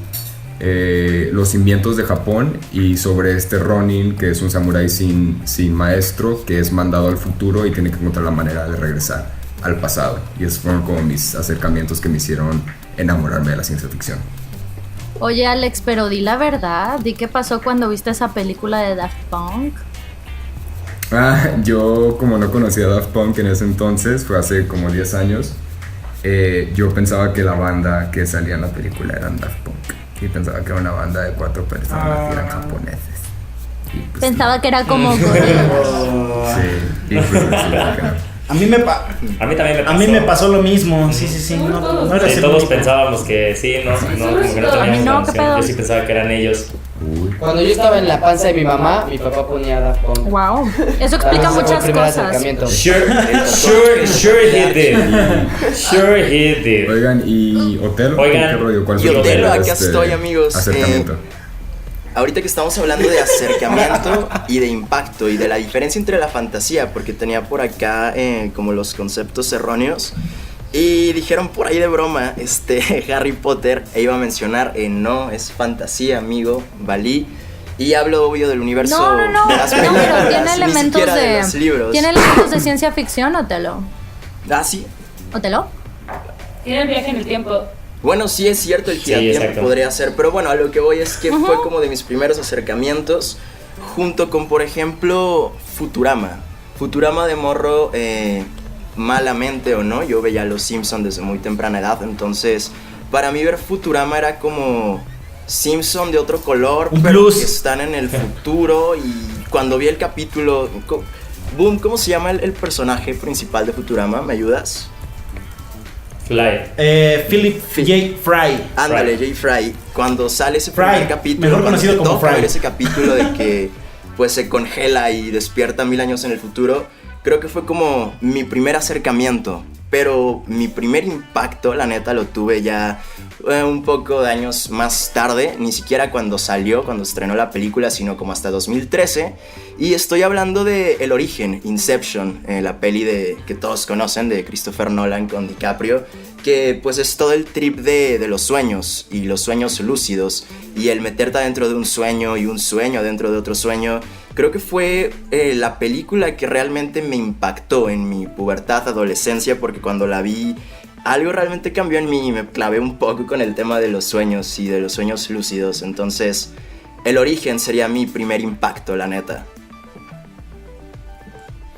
los cimientos de Japón, y sobre este Ronin, que es un samurái sin maestro, que es mandado al futuro y tiene que encontrar la manera de regresar al pasado. Y esos fueron como mis acercamientos que me hicieron enamorarme de la ciencia ficción. Oye, Alex, pero di la verdad, di qué pasó cuando viste esa película de Daft Punk. Yo como no conocía a Daft Punk en ese entonces, fue hace como 10 años, yo pensaba que la banda que salía en la película eran Daft Punk. Y pensaba que era una banda de 4 personas y eran japoneses. Y pues pensaba que era como Sí, y pues resulta que no. A mí también me pasó. A mí me pasó lo mismo. Sí. No era sí, todos pensábamos que sí, como que no teníamos la noción. Yo sí pensaba que eran ellos. Cuando yo estaba en la panza de mi mamá, mi papá ponía Daft Punk. Wow, eso explica muchas cosas. Sure he did. Oigan, ¿y Otelo? ¿Qué rollo? ¿Cuál y Otelo, acá estoy, amigos. Acercamiento. Ahorita que estamos hablando de acercamiento y de impacto y de la diferencia entre la fantasía, porque tenía por acá como los conceptos erróneos, y dijeron por ahí de broma, Harry Potter, e iba a mencionar, no, es fantasía, amigo, valí. Y hablo obvio del universo de las películas, pero tiene elementos de los libros. Tiene elementos de ciencia ficción, Otelo. Sí. ¿Otelo? Tiene el viaje en el tiempo. Bueno, sí es cierto, el giratiempo podría ser, pero bueno, a lo que voy es que fue como de mis primeros acercamientos, junto con, por ejemplo, Futurama. Futurama de morro, malamente o no, yo veía Los Simpsons desde muy temprana edad, entonces para mí ver Futurama era como Simpson de otro color, pero que están en el futuro. Y cuando vi el capítulo, boom, ¿cómo se llama el personaje principal de Futurama? ¿Me ayudas? Philip J. Fry. Ándale, J. Fry. Cuando sale ese primer capítulo, mejor conocido como Fry. Ver ese capítulo de que pues se congela y despierta 1000 años en el futuro, creo que fue como mi primer acercamiento. Pero mi primer impacto, la neta, lo tuve ya un poco de años más tarde. Ni siquiera cuando estrenó la película, sino como hasta 2013. Y estoy hablando de El Origen, Inception, la peli que todos conocen, de Christopher Nolan con DiCaprio. Que pues es todo el trip de los sueños y los sueños lúcidos. Y el meterte dentro de un sueño y un sueño dentro de otro sueño. Creo que fue la película que realmente me impactó en mi pubertad, adolescencia, porque cuando la vi, algo realmente cambió en mí y me clavé un poco con el tema de los sueños y de los sueños lúcidos. Entonces, El Origen sería mi primer impacto, la neta.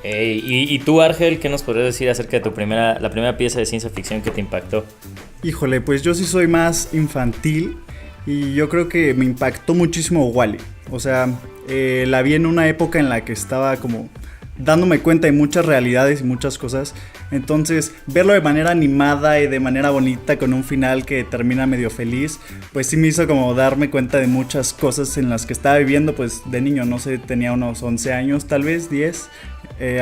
¿Y tú, Argel, qué nos podrías decir acerca de la primera pieza de ciencia ficción que te impactó? Híjole, pues yo sí soy más infantil y yo creo que me impactó muchísimo Wall-E. O sea, la vi en una época en la que estaba como dándome cuenta de muchas realidades y muchas cosas. Entonces, verlo de manera animada y de manera bonita con un final que termina medio feliz, pues sí me hizo como darme cuenta de muchas cosas en las que estaba viviendo, pues de niño, no sé, tenía unos 11 años, tal vez 10,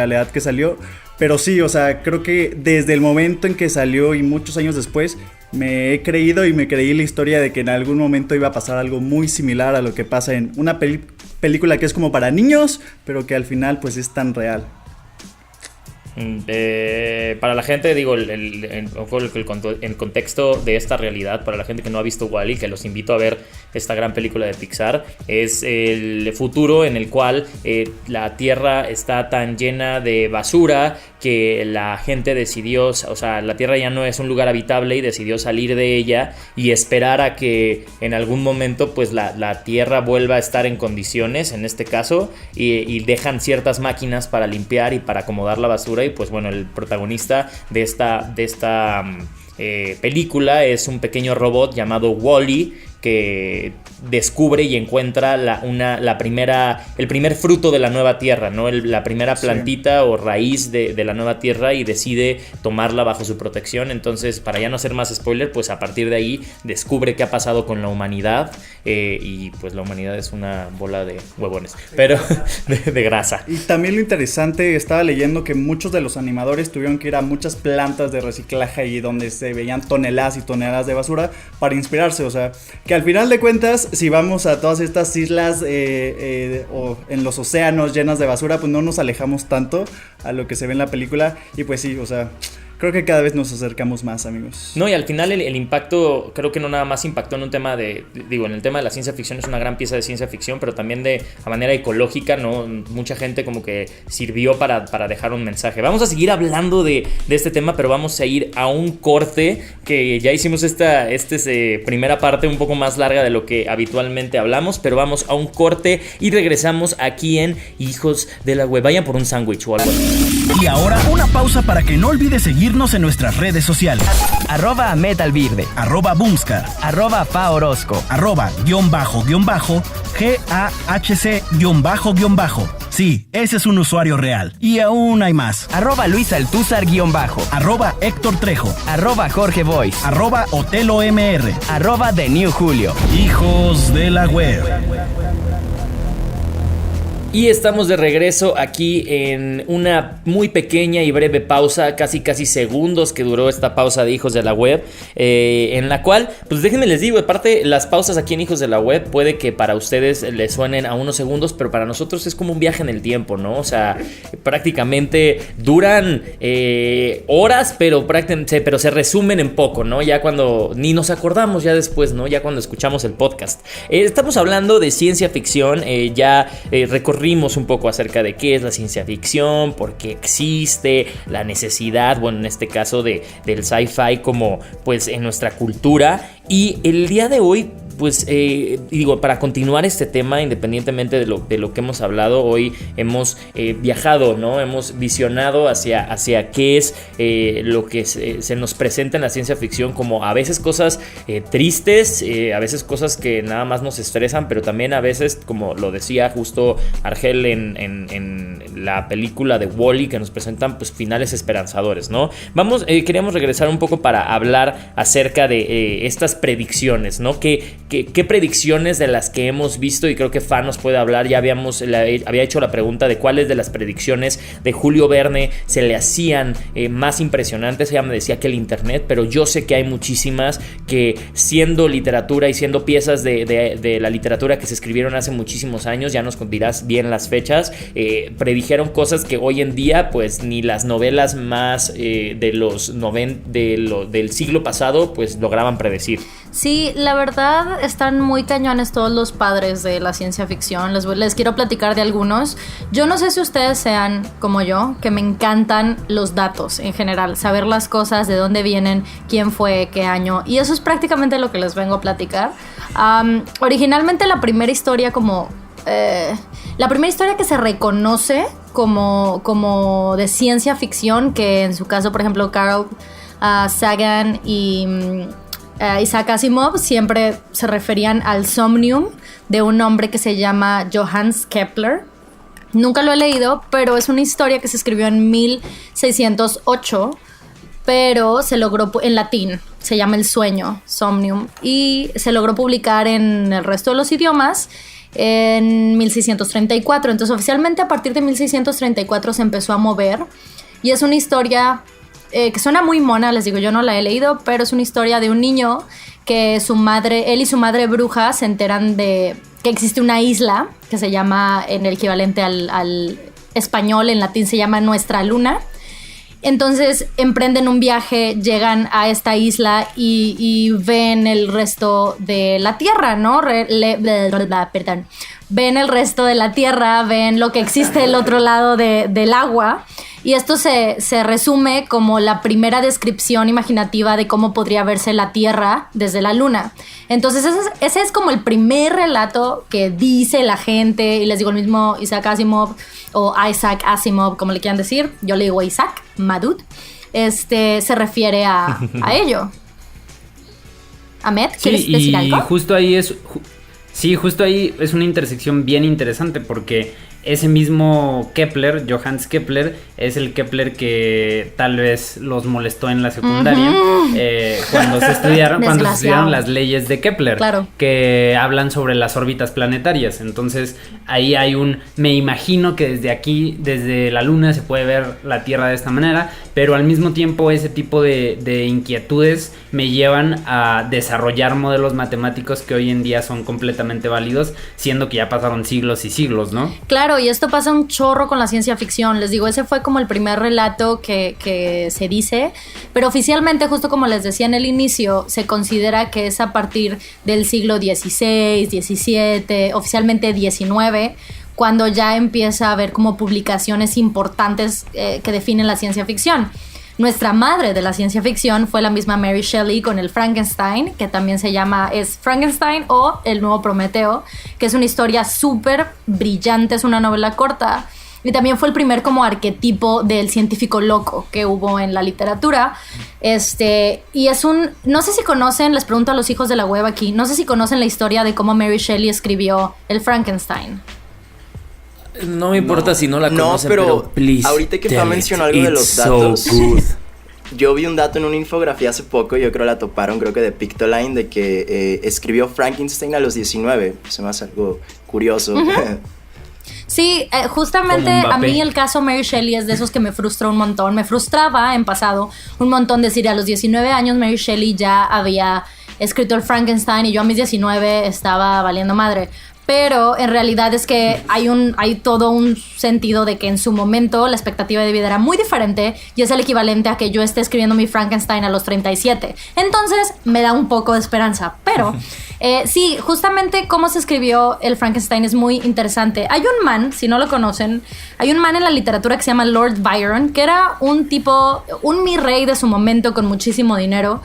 a la edad que salió. Pero sí, o sea, creo que desde el momento en que salió y muchos años después, me he creído y me creí la historia de que en algún momento iba a pasar algo muy similar a lo que pasa en una película que es como para niños, pero que al final pues es tan real. Para la gente, digo, el contexto de esta realidad, para la gente que no ha visto Wall-E, que los invito a ver esta gran película de Pixar, es el futuro en el cual la Tierra está tan llena de basura que la gente decidió, o sea, la Tierra ya no es un lugar habitable y decidió salir de ella y esperar a que en algún momento pues la Tierra vuelva a estar en condiciones, en este caso, y dejan ciertas máquinas para limpiar y para acomodar la basura. Y pues bueno, el protagonista de esta película es un pequeño robot llamado Wall-E, que descubre y encuentra el primer fruto de la nueva tierra, ¿no? La primera plantita o raíz de la nueva tierra, y decide tomarla bajo su protección. Entonces, para ya no hacer más spoiler, pues a partir de ahí descubre qué ha pasado con la humanidad, y pues la humanidad es una bola de huevones, pero de grasa. Y también lo interesante, estaba leyendo que muchos de los animadores tuvieron que ir a muchas plantas de reciclaje y donde se veían toneladas y toneladas de basura para inspirarse. O sea, que al final de cuentas, si vamos a todas estas islas o en los océanos llenas de basura, pues no nos alejamos tanto a lo que se ve en la película. Y pues sí, o sea, creo que cada vez nos acercamos más, amigos. No, y al final el impacto, creo que no nada más impactó en un tema en el tema de la ciencia ficción, es una gran pieza de ciencia ficción, pero también de manera ecológica, ¿no? Mucha gente como que sirvió para dejar un mensaje. Vamos a seguir hablando de este tema, pero vamos a ir a un corte, que ya hicimos esta primera parte un poco más larga de lo que habitualmente hablamos, pero vamos a un corte y regresamos aquí en Hijos de la Web. Vayan por un sándwich o algo así. Y ahora una pausa para que no olvides seguirnos en nuestras redes sociales. @metalvirde, @boomscar, @faorosco, @GAHC__. Sí, ese es un usuario real. Y aún hay más. @luisaltuzar_, @Héctor Trejo, @Jorge Boys, @Otelo MR, @The New Julio. Hijos de la Web. Y estamos de regreso aquí en una muy pequeña y breve pausa, casi segundos que duró esta pausa de Hijos de la Web, en la cual, pues déjenme les digo, aparte las pausas aquí en Hijos de la Web puede que para ustedes les suenen a unos segundos, pero para nosotros es como un viaje en el tiempo, ¿no? O sea, prácticamente duran horas, pero se resumen en poco, ¿no? Ya cuando ni nos acordamos ya después, ¿no? Ya cuando escuchamos el podcast. Estamos hablando de ciencia ficción, ya recorrimos un poco acerca de qué es la ciencia ficción, por qué existe, la necesidad, bueno, en este caso del sci-fi como pues en nuestra cultura. Y el día de hoy, pues para continuar este tema, independientemente de lo que hemos hablado, hoy hemos viajado, ¿no? Hemos visionado hacia qué es lo que se nos presenta en la ciencia ficción, como a veces cosas tristes, a veces cosas que nada más nos estresan, pero también a veces, como lo decía justo Argel en la película de Wall-E, que nos presentan pues finales esperanzadores, ¿no? Queríamos regresar un poco para hablar acerca de estas predicciones, ¿no? ¿Qué predicciones de las que hemos visto? Y creo que Fa nos puede hablar. Ya había hecho la pregunta de cuáles de las predicciones de Julio Verne se le hacían más impresionantes. Ella me decía que el internet, pero yo sé que hay muchísimas que, siendo literatura y siendo piezas de la literatura que se escribieron hace muchísimos años, ya nos dirás bien las fechas, predijeron cosas que hoy en día pues ni las novelas más del siglo pasado pues lograban predecir. Sí, la verdad están muy cañones todos los padres de la ciencia ficción. Les quiero platicar de algunos. Yo no sé si ustedes sean como yo, que me encantan los datos en general, saber las cosas, de dónde vienen, quién fue, qué año, y eso es prácticamente lo que les vengo a platicar. Originalmente la primera historia que se reconoce como de ciencia ficción, que en su caso, por ejemplo, Carl Sagan y Isaac Asimov siempre se referían al Somnium de un hombre que se llama Johannes Kepler. Nunca lo he leído, pero es una historia que se escribió en 1608, pero se logró en latín, se llama El Sueño, Somnium, y se logró publicar en el resto de los idiomas en 1634. Entonces oficialmente a partir de 1634 se empezó a mover, y es una historia que suena muy mona, les digo, yo no la he leído, pero es una historia de un niño que él y su madre bruja se enteran de que existe una isla que se llama, en el equivalente al español, en latín se llama Nuestra Luna. Entonces emprenden un viaje, llegan a esta isla y ven el resto de la Tierra, ¿no? Ven el resto de la Tierra, ven lo que existe del otro lado del agua. Y esto se resume como la primera descripción imaginativa de cómo podría verse la Tierra desde la Luna. Entonces ese es como el primer relato que dice la gente, y les digo el mismo Isaac Asimov o Isaac Asimov, como le quieran decir, yo le digo Isaac, Madud, se refiere a ello. Ahmed, ¿quieres decir algo? Justo ahí es una intersección bien interesante porque ese mismo Kepler, Johannes Kepler, es el Kepler que tal vez los molestó en la secundaria cuando se estudiaron las leyes de Kepler, claro, que hablan sobre las órbitas planetarias. Entonces ahí me imagino que desde aquí, desde la Luna, se puede ver la Tierra de esta manera, pero al mismo tiempo ese tipo de inquietudes me llevan a desarrollar modelos matemáticos que hoy en día son completamente válidos, siendo que ya pasaron siglos y siglos, ¿no? Claro, y esto pasa un chorro con la ciencia ficción. Les digo, ese fue como el primer relato que se dice, pero oficialmente, justo como les decía en el inicio, se considera que es a partir del siglo XVI, XVII, oficialmente XIX, cuando ya empieza a haber como publicaciones importantes que definen la ciencia ficción. Nuestra madre de la ciencia ficción fue la misma Mary Shelley con el Frankenstein, que también es Frankenstein o El Nuevo Prometeo, que es una historia súper brillante, es una novela corta, y también fue el primer como arquetipo del científico loco que hubo en la literatura. Y no sé si conocen, les pregunto a los hijos de la web aquí, no sé si conocen la historia de cómo Mary Shelley escribió el Frankenstein. No me importa si no la conocen, pero please, ahorita que Fa mencionó algo de los datos, yo vi un dato en una infografía hace poco, yo creo la toparon, creo que de Pictoline, de que escribió Frankenstein a los 19. Se me hace algo curioso. Uh-huh. Sí, justamente a mí el caso Mary Shelley es de esos que me frustra un montón. Me frustraba en pasado un montón decir, a los 19 años Mary Shelley ya había escrito el Frankenstein y yo a mis 19 estaba valiendo madre. Pero en realidad es que hay todo un sentido de que en su momento la expectativa de vida era muy diferente y es el equivalente a que yo esté escribiendo mi Frankenstein a los 37. Entonces me da un poco de esperanza. Pero sí, justamente cómo se escribió el Frankenstein es muy interesante. Hay un man, si no lo conocen, hay un man en la literatura que se llama Lord Byron, que era un mi rey de su momento con muchísimo dinero,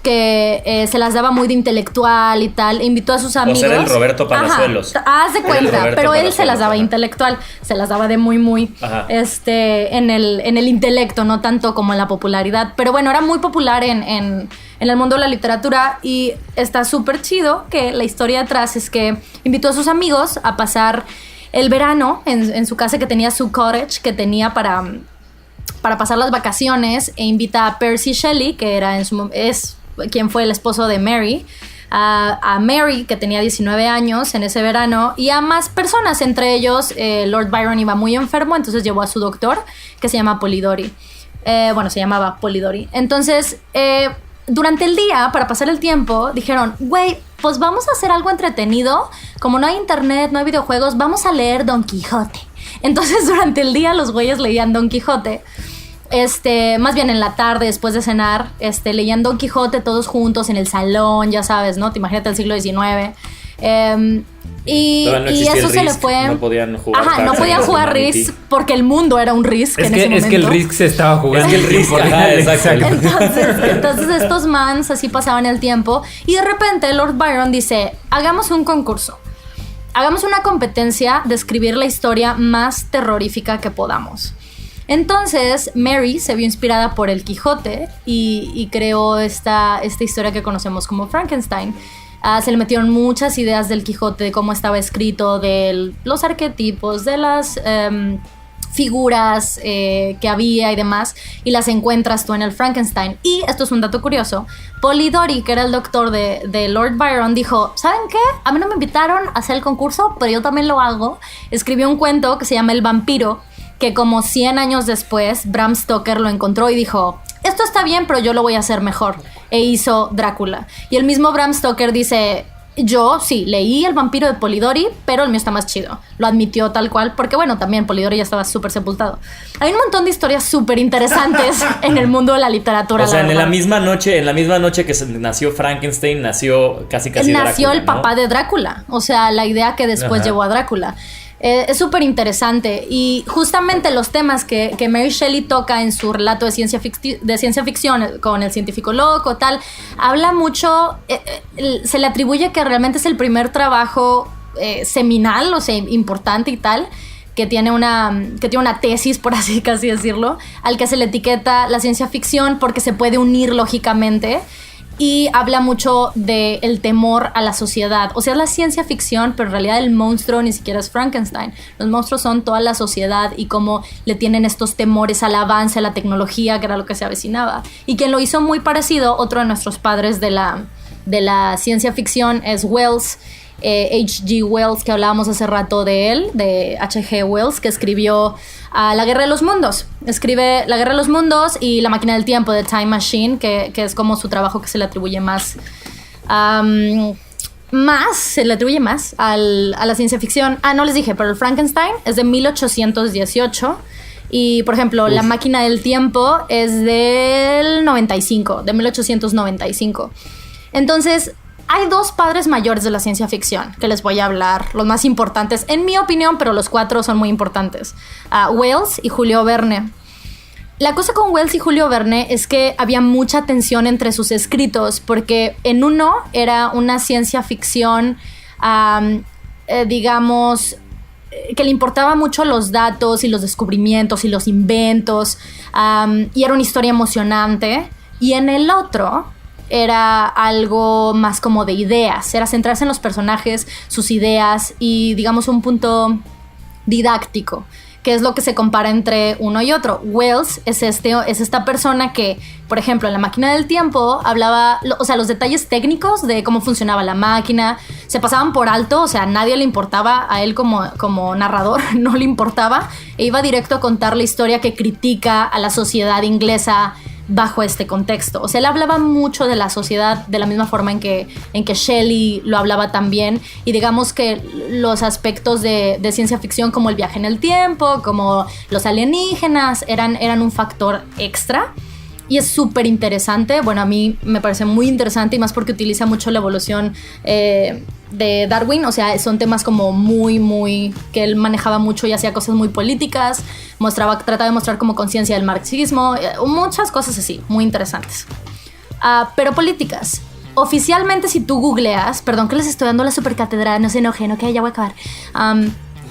que se las daba muy de intelectual y tal, invitó a sus amigos. O sea, el Roberto Palazuelos. Haz de cuenta, pero él se las daba intelectual, se las daba de muy, en el intelecto, no tanto como en la popularidad. Pero bueno, era muy popular en el mundo de la literatura y está súper chido que la historia detrás es que invitó a sus amigos a pasar el verano en su casa que tenía, su cottage que tenía para pasar las vacaciones, e invita a Percy Shelley, que era quien fue el esposo de Mary, a Mary, que tenía 19 años en ese verano, y a más personas, entre ellos Lord Byron iba muy enfermo, entonces llevó a su doctor, que se llama Polidori. Se llamaba Polidori. Entonces, durante el día, para pasar el tiempo, dijeron, güey, pues vamos a hacer algo entretenido, como no hay internet, no hay videojuegos, vamos a leer Don Quijote. Entonces, durante el día los güeyes leían Don Quijote. Más bien en la tarde, después de cenar, leían Don Quijote todos juntos en el salón, ya sabes, ¿no? Te imaginas el siglo XIX. Y eso se le fue. No podían jugar. Ajá, no podían jugar Risk porque el mundo era un Risk en ese momento. Es que el Risk se estaba jugando. Es que el Risk, exacto. Entonces estos mans así pasaban el tiempo y de repente Lord Byron dice, hagamos un concurso. Hagamos una competencia de escribir la historia más terrorífica que podamos. Entonces Mary se vio inspirada por el Quijote y creó esta historia que conocemos como Frankenstein. Se le metieron muchas ideas del Quijote, de cómo estaba escrito, de los arquetipos, de las figuras que había y demás, y las encuentras tú en el Frankenstein. Y esto es un dato curioso, Polidori, que era el doctor de Lord Byron, dijo, ¿saben qué? A mí no me invitaron a hacer el concurso, pero yo también lo hago. Escribió un cuento que se llama El Vampiro, que como 100 años después Bram Stoker lo encontró y dijo, esto está bien, pero yo lo voy a hacer mejor, e hizo Drácula. Y el mismo Bram Stoker dice, yo sí, leí El Vampiro de Polidori, pero el mío está más chido. Lo admitió tal cual, porque bueno, también Polidori ya estaba súper sepultado. Hay un montón de historias súper interesantes en el mundo de la literatura. O sea, en la misma noche que nació Frankenstein, nació casi nació Drácula, el papá de Drácula. O sea, la idea que después llevó a Drácula. Es súper interesante y justamente los temas que Mary Shelley toca en su relato de ciencia ficción con el científico loco, tal, habla mucho, se le atribuye que realmente es el primer trabajo seminal, o sea, importante y tal, que tiene una tesis, por así casi decirlo, al que se le etiqueta la ciencia ficción porque se puede unir lógicamente. y habla mucho del temor a la sociedad. O sea, es la ciencia ficción, pero en realidad el monstruo ni siquiera es Frankenstein. Los monstruos son toda la sociedad y cómo le tienen estos temores al avance, a la tecnología, que era lo que se avecinaba. Y quien lo hizo muy parecido, otro de nuestros padres de la ciencia ficción, es Wells, H.G. Wells, que hablábamos hace rato de él, de H.G. Wells, que escribió La Guerra de los Mundos. Escribe La Guerra de los Mundos y La Máquina del Tiempo, de Time Machine, que es como su trabajo que se le atribuye más a la ciencia ficción. No les dije, pero el Frankenstein es de 1818 y, por ejemplo, La Máquina del Tiempo es del 95, de 1895. Entonces, hay dos padres mayores de la ciencia ficción que les voy a hablar, los más importantes, en mi opinión, pero los cuatro son muy importantes. Wells y Julio Verne. La cosa con Wells y Julio Verne es que había mucha tensión entre sus escritos, porque en uno era una ciencia ficción, digamos, que le importaba mucho los datos y los descubrimientos y los inventos, y era una historia emocionante, y en el otro era algo más como de ideas, era centrarse en los personajes, sus ideas y, digamos, un punto didáctico, que es lo que se compara entre uno y otro. Wells es esta persona que, por ejemplo, en La Máquina del Tiempo hablaba, o sea, los detalles técnicos de cómo funcionaba la máquina se pasaban por alto, o sea, a nadie le importaba, a él como narrador no le importaba, e iba directo a contar la historia que critica a la sociedad inglesa bajo este contexto. O sea, él hablaba mucho de la sociedad de la misma forma en que Shelley lo hablaba también, y digamos que los aspectos de ciencia ficción como el viaje en el tiempo, como los alienígenas, eran un factor extra. Y es súper interesante. Bueno, a mí me parece muy interesante, y más porque utiliza mucho la evolución de Darwin. O sea, son temas como muy que él manejaba mucho y hacía cosas muy políticas. Trataba de mostrar como conciencia del marxismo, muchas cosas así, muy interesantes. Pero políticas. Oficialmente, si tú googleas, perdón que les estoy dando la supercatedral, no se enojen, ok, ya voy a acabar.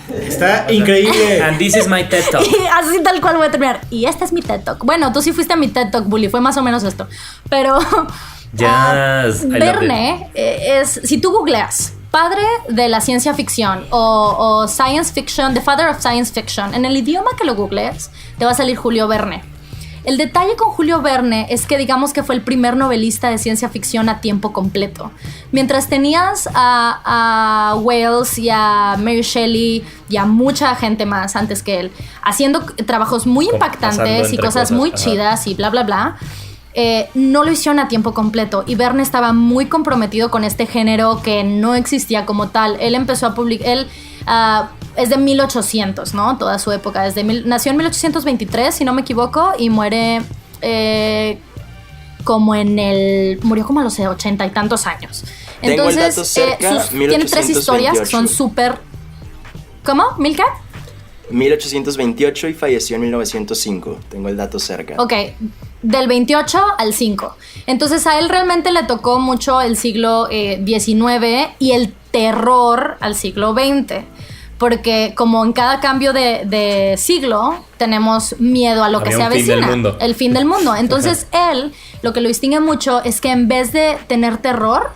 Está increíble. And this is my TED Talk. Y así tal cual voy a terminar. Y este es mi TED Talk. Bueno, tú sí fuiste a mi TED Talk, Bully. Fue más o menos esto. Pero Verne si tú googleas padre de la ciencia ficción o science fiction, the father of science fiction, en el idioma que lo googlees, te va a salir Julio Verne. El detalle con Julio Verne es que, digamos, que fue el primer novelista de ciencia ficción a tiempo completo. Mientras tenías a Wells y a Mary Shelley y a mucha gente más antes que él haciendo trabajos muy impactantes y cosas muy chidas y bla bla bla, no lo hicieron a tiempo completo, y Verne estaba muy comprometido con este género que no existía como tal. Él empezó a publicar, es de 1800, ¿no? Toda su época. Nació en 1823, si no me equivoco, y muere murió como a los 80 y tantos años. Tengo entonces, el dato cerca, tiene 3 historias que son súper... ¿Cómo? ¿Milka? 1828 y falleció en 1905. Tengo el dato cerca. Ok, del 28 al 5. Entonces a él realmente le tocó mucho el siglo XIX y el terror al siglo XX. Porque como en cada cambio de siglo tenemos miedo a lo que se avecina. El fin del mundo. Entonces él, lo que lo distingue mucho es que en vez de tener terror,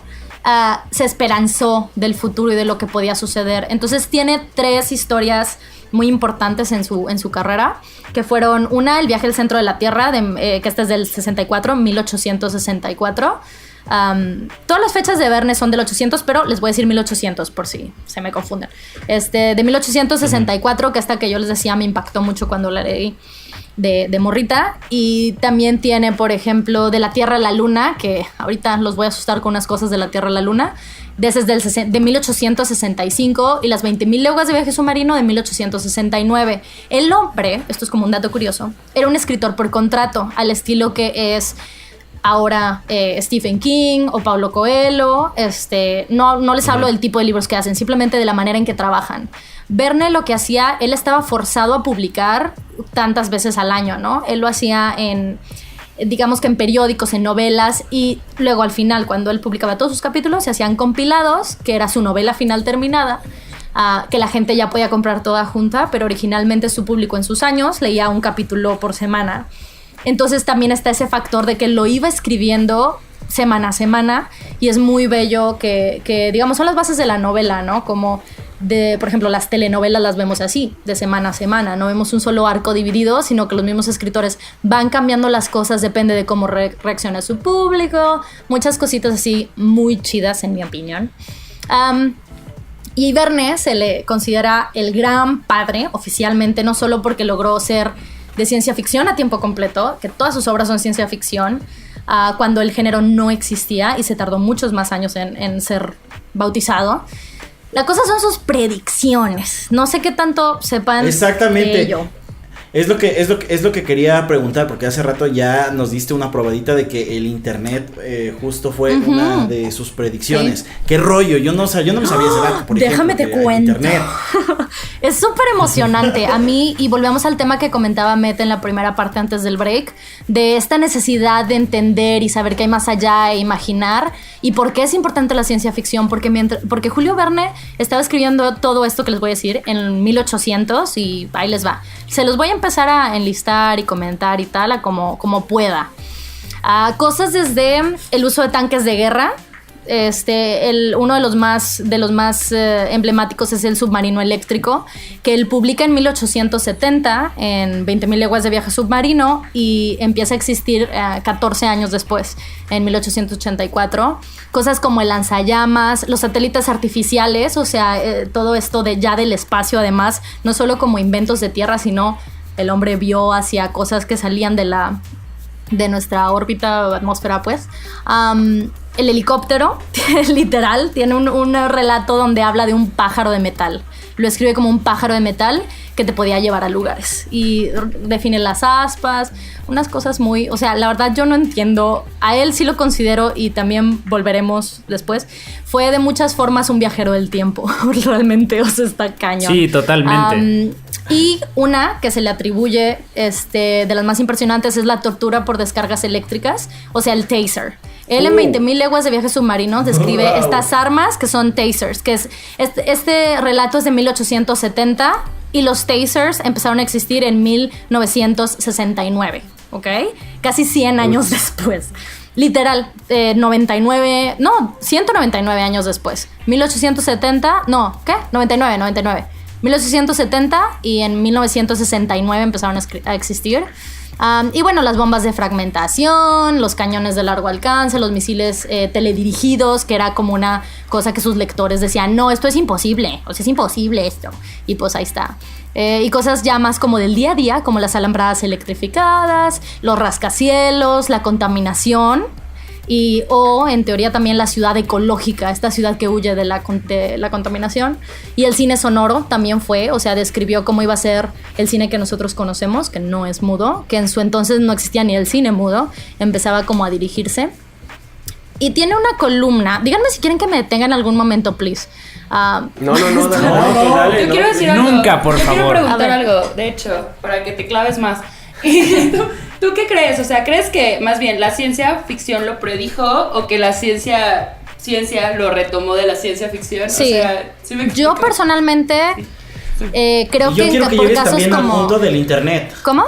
se esperanzó del futuro y de lo que podía suceder. Entonces tiene 3 historias muy importantes en su carrera, que fueron una, el viaje al centro de la Tierra, que esta es del 64, 1864. Todas las fechas de Verne son del 800, pero les voy a decir 1800 por si se me confunden. De 1864, que esta que yo les decía me impactó mucho cuando la leí de morrita. Y también tiene, por ejemplo, de la Tierra a la Luna, que ahorita los voy a asustar con unas cosas de la Tierra a la Luna, de 1865, y las 20.000 leguas de viaje submarino de 1869. El hombre, esto es como un dato curioso, era un escritor por contrato, al estilo que es ahora Stephen King o Paulo Coelho. No les hablo del tipo de libros que hacen, simplemente de la manera en que trabajan. Verne lo que hacía, él estaba forzado a publicar tantas veces al año, ¿no? Él lo hacía digamos que en periódicos, en novelas, y luego al final, cuando él publicaba todos sus capítulos, se hacían compilados, que era su novela final terminada, que la gente ya podía comprar toda junta, pero originalmente su público en sus años leía un capítulo por semana. Entonces también está ese factor de que lo iba escribiendo semana a semana, y es muy bello que digamos, son las bases de la novela, ¿no? Como por ejemplo, las telenovelas las vemos así, de semana a semana, no vemos un solo arco dividido, sino que los mismos escritores van cambiando las cosas, depende de cómo reacciona su público, muchas cositas así muy chidas en mi opinión. Y Verne se le considera el gran padre oficialmente, no solo porque logró ser de ciencia ficción a tiempo completo, que todas sus obras son ciencia ficción, cuando el género no existía y se tardó muchos más años en ser bautizado. La cosa son sus predicciones. No sé qué tanto sepan exactamente de ello. Es lo que quería preguntar, porque hace rato ya nos diste una probadita de que el internet justo fue una de sus predicciones. Sí. ¿Qué rollo? Yo no me sabía ese dato, por Déjame ejemplo, te cuento. Internet. Es súper emocionante. A mí, y volvemos al tema que comentaba Met en la primera parte antes del break, de esta necesidad de entender y saber qué hay más allá e imaginar. ¿Y por qué es importante la ciencia ficción? Porque Julio Verne estaba escribiendo todo esto que les voy a decir en 1800 y ahí les va. Se los voy a empezar a enlistar y comentar y tal, como pueda. Cosas desde el uso de tanques de guerra. Uno de los más emblemáticos es el submarino eléctrico, que él publica en 1870 en 20.000 leguas de viaje submarino, y empieza a existir 14 años después, en 1884. Cosas como el lanzallamas, los satélites artificiales, o sea, todo esto ya del espacio, además, no solo como inventos de tierra, sino el hombre vio hacia cosas que salían de nuestra órbita o atmósfera, pues. El helicóptero, literal, tiene un relato donde habla de un pájaro de metal. Lo escribe como un pájaro de metal que te podía llevar a lugares. Y define las aspas, unas cosas muy... O sea, la verdad yo no entiendo. A él sí lo considero, y también volveremos después. Fue de muchas formas un viajero del tiempo, realmente, o sea, está cañón. Sí, totalmente. Y una que se le atribuye, de las más impresionantes, es la tortura por descargas eléctricas, o sea, el taser. Él en 20.000 leguas de viaje submarino describe estas armas que son tasers, que es este relato es de 1870 y los tasers empezaron a existir en 1969, ¿ok? Casi 100 años después. Literal, 199 años después. 1870, no, ¿qué? 99. 1870 y en 1969 empezaron a existir. Y bueno, las bombas de fragmentación, los cañones de largo alcance, los misiles teledirigidos, que era como una cosa que sus lectores decían, no, esto es imposible, o sea, es imposible esto. Y pues ahí está. Y cosas ya más como del día a día, como las alambradas electrificadas, los rascacielos, la contaminación. O en teoría también la ciudad ecológica, esta ciudad que huye de la contaminación. Y el cine sonoro también fue, o sea, describió cómo iba a ser el cine que nosotros conocemos, que no es mudo, que en su entonces no existía ni el cine mudo, empezaba como a dirigirse. Y tiene una columna, díganme si quieren que me detengan en algún momento, please. No, Yo quiero decir algo. Nunca, por favor. Quiero preguntar algo, de hecho, para que te claves más. ¿Tú qué crees? O sea, ¿crees que más bien la ciencia ficción lo predijo o que la ciencia lo retomó de la ciencia ficción? Sí. O sea, ¿sí me explico? Yo personalmente creo yo quiero que por llegues casos también como... al punto del internet. ¿Cómo?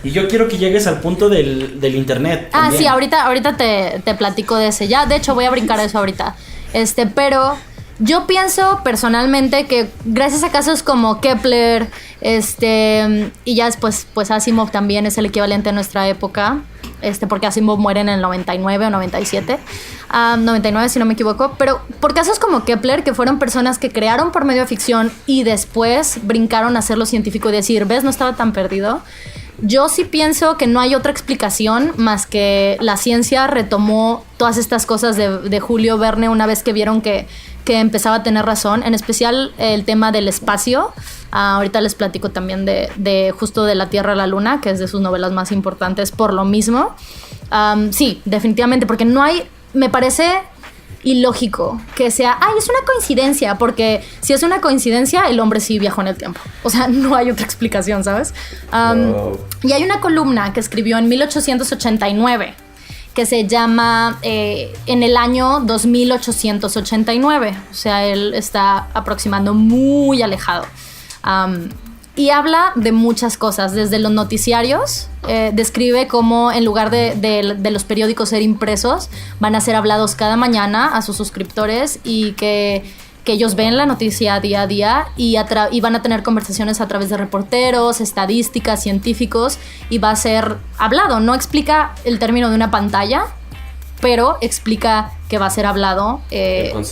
Y yo quiero que llegues al punto del internet. También. Sí, ahorita te platico de ese. Ya, de hecho, voy a brincar eso ahorita. Pero yo pienso personalmente que gracias a casos como Kepler, y ya después, pues Asimov también es el equivalente a nuestra época, porque Asimov muere en el 99 o 97, 99 si no me equivoco, pero por casos como Kepler, que fueron personas que crearon por medio de ficción y después brincaron a hacerlo científico y decir, ¿ves? No estaba tan perdido. Yo sí pienso que no hay otra explicación más que la ciencia retomó todas estas cosas de Julio Verne una vez que vieron que empezaba a tener razón, en especial el tema del espacio. Ahorita les platico también de justo de la Tierra a la Luna, que es de sus novelas más importantes por lo mismo. Sí, definitivamente, porque no hay, me parece ilógico que sea, es una coincidencia, porque si es una coincidencia, el hombre sí viajó en el tiempo. O sea, no hay otra explicación, ¿sabes? Y hay una columna que escribió en 1889 que se llama En el año 2889. O sea, él está aproximando muy alejado. Y habla de muchas cosas, desde los noticiarios, describe cómo en lugar de los periódicos ser impresos, van a ser hablados cada mañana a sus suscriptores y que ellos ven la noticia día a día y van a tener conversaciones a través de reporteros, estadísticas, científicos, y va a ser hablado. No explica el término de una pantalla, pero explica que va a ser hablado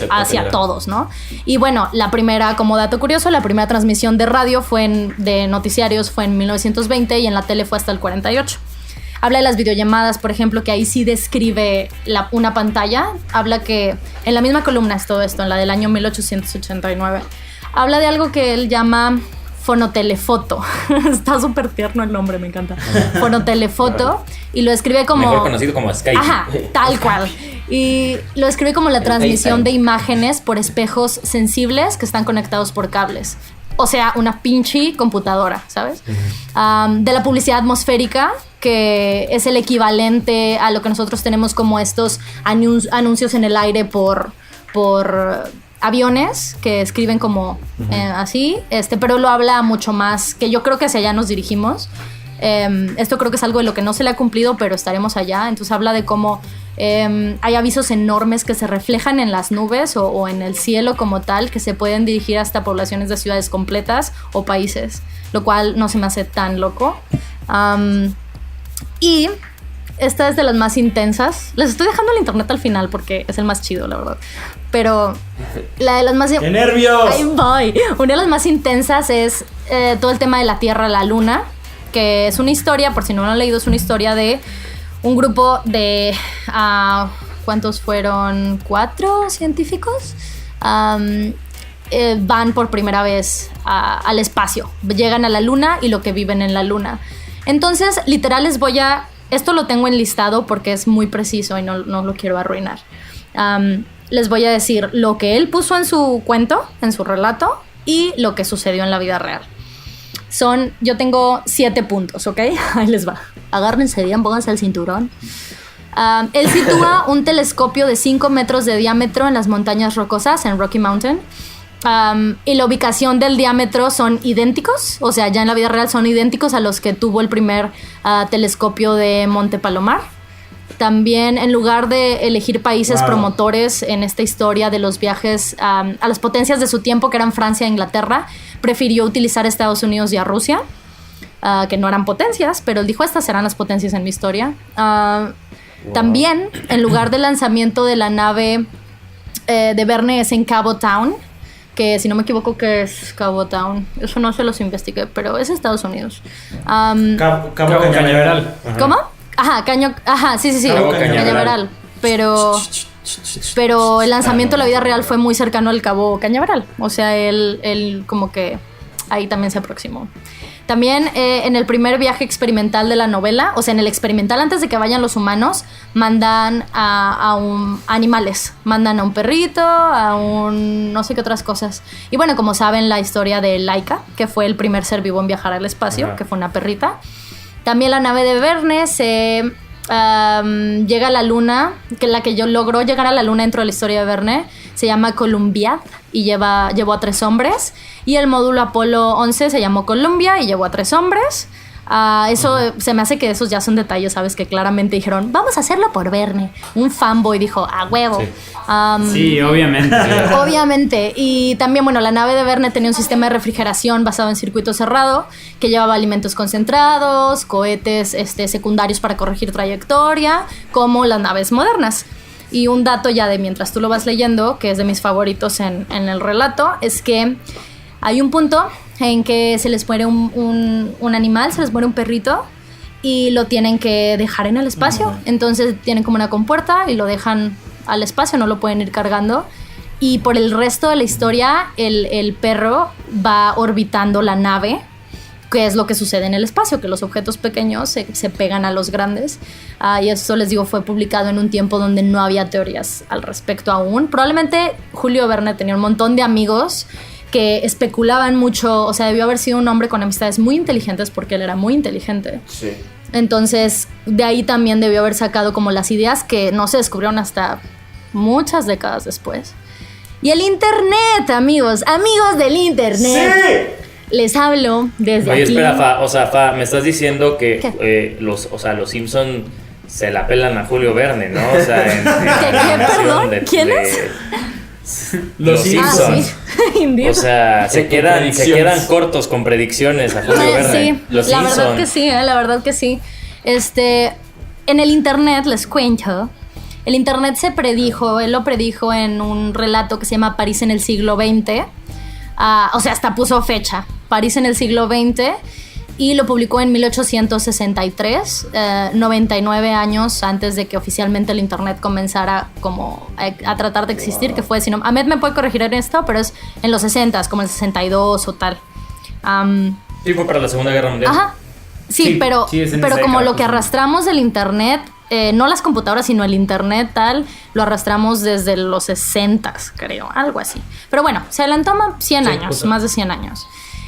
hacia todos, ¿no? Y bueno, la primera, como dato curioso, la primera transmisión de radio de noticiarios fue en 1920 y en la tele fue hasta el 48. Habla de las videollamadas, por ejemplo, que ahí sí describe una pantalla. Habla que, en la misma columna es todo esto, en la del año 1889, habla de algo que él llama fonotelefoto. Está súper tierno el nombre, me encanta. Fonotelefoto. Y lo escribe como... Mejor conocido como Skype. Ajá, tal cual. Y lo escribe como la transmisión de imágenes por espejos sensibles que están conectados por cables. O sea, una pinche computadora, ¿sabes? De la publicidad atmosférica, que es el equivalente a lo que nosotros tenemos como estos anuncios en el aire por aviones que escriben como así, pero lo habla mucho más, que yo creo que hacia allá nos dirigimos. Esto creo que es algo de lo que no se le ha cumplido, pero estaremos allá. Entonces habla de cómo hay avisos enormes que se reflejan en las nubes o en el cielo como tal, que se pueden dirigir hasta poblaciones de ciudades completas o países, lo cual no se me hace tan loco. Y esta es de las más intensas. Les estoy dejando el internet al final porque es el más chido, la verdad. Pero la de las más... ¡Qué nervios! Ahí voy. Una de las más intensas es todo el tema de la Tierra, la Luna, que es una historia, por si no lo han leído, es una historia de un grupo de... ¿cuántos fueron? 4 científicos. Van por primera vez al espacio. Llegan a la Luna y lo que viven en la Luna. Entonces, literal, esto lo tengo enlistado porque es muy preciso y no lo quiero arruinar. Les voy a decir lo que él puso en su cuento, en su relato, y lo que sucedió en la vida real. Yo tengo 7 puntos, ¿ok? Ahí les va. Agárrense bien, pónganse el cinturón. Él sitúa un telescopio de 5 metros de diámetro en las montañas rocosas, en Rocky Mountain. Y la ubicación del diámetro son idénticos, o sea, ya en la vida real son idénticos a los que tuvo el primer telescopio de Monte Palomar. También, en lugar de elegir países promotores en esta historia de los viajes a las potencias de su tiempo, que eran Francia e Inglaterra, prefirió utilizar a Estados Unidos y a Rusia, que no eran potencias, pero él dijo, estas serán las potencias en mi historia. También, en lugar del lanzamiento de la nave de Verne es en Cabo Town, que si no me equivoco que es Cabo Town, eso no se los investigué, pero es Estados Unidos. Cabo Cañaveral. ¿Cómo? Sí, Cabo Cañaveral. Pero el lanzamiento de la vida real fue muy cercano al Cabo Cañaveral. O sea, él como que ahí también se aproximó. También en el primer viaje experimental de la novela, o sea, en el experimental antes de que vayan los humanos, mandan a animales. Mandan a un perrito, no sé qué otras cosas. Y bueno, como saben, la historia de Laika, que fue el primer ser vivo en viajar al espacio, que fue una perrita. También la nave de Verne llega a la Luna, que la que yo logró llegar a la Luna dentro de la historia de Verne, se llama Columbiad y llevó a 3 hombres. Y el módulo Apolo 11 se llamó Columbia y llevó a 3 hombres. Eso se me hace que esos ya son detalles, ¿sabes? Que claramente dijeron, vamos a hacerlo por Verne. Un fanboy dijo, a huevo. Sí, obviamente. Obviamente. Y también, bueno, la nave de Verne tenía un sistema de refrigeración basado en circuito cerrado que llevaba alimentos concentrados, cohetes secundarios para corregir trayectoria, como las naves modernas. Y un dato ya de mientras tú lo vas leyendo, que es de mis favoritos en el relato, es que hay un punto en que se les muere un animal, se les muere un perrito y lo tienen que dejar en el espacio. Entonces tienen como una compuerta y lo dejan al espacio, no lo pueden ir cargando. Y por el resto de la historia, el perro va orbitando la nave, que es lo que sucede en el espacio, que los objetos pequeños se pegan a los grandes. Y eso, les digo, fue publicado en un tiempo donde no había teorías al respecto aún. Probablemente Julio Verne tenía un montón de amigos que especulaban mucho, o sea, debió haber sido un hombre con amistades muy inteligentes porque él era muy inteligente. Sí. Entonces, de ahí también debió haber sacado como las ideas que no se descubrieron hasta muchas décadas después. Y el internet, amigos del internet. ¡Sí! Les hablo desde Oye, aquí. espera, Fa, me estás diciendo que los Simpson se la pelan a Julio Verne, ¿no? O sea, ¿Qué? ¿Perdón? ¿Quién es? Los Simpsons. Sí. O sea, se quedan cortos con predicciones a Julio Verne. Sí, Los la Simpson. verdad que sí, la verdad que sí. En el internet, les cuento, el internet él lo predijo en un relato que se llama París en el siglo XX. O sea, hasta puso fecha, París en el siglo XX, y lo publicó en 1863, 99 años antes de que oficialmente el internet comenzara como a tratar de existir, que fue, si no, Ahmed me puede corregir en esto, pero es en los 60s, como el 62 o tal. Sí, fue para la Segunda Guerra Mundial. Ajá. Sí, pero como lo que arrastramos del internet, no las computadoras, sino el internet tal, lo arrastramos desde los 60s, creo, algo así. Pero bueno, se adelantó 100 años, justo. Más de 100 años.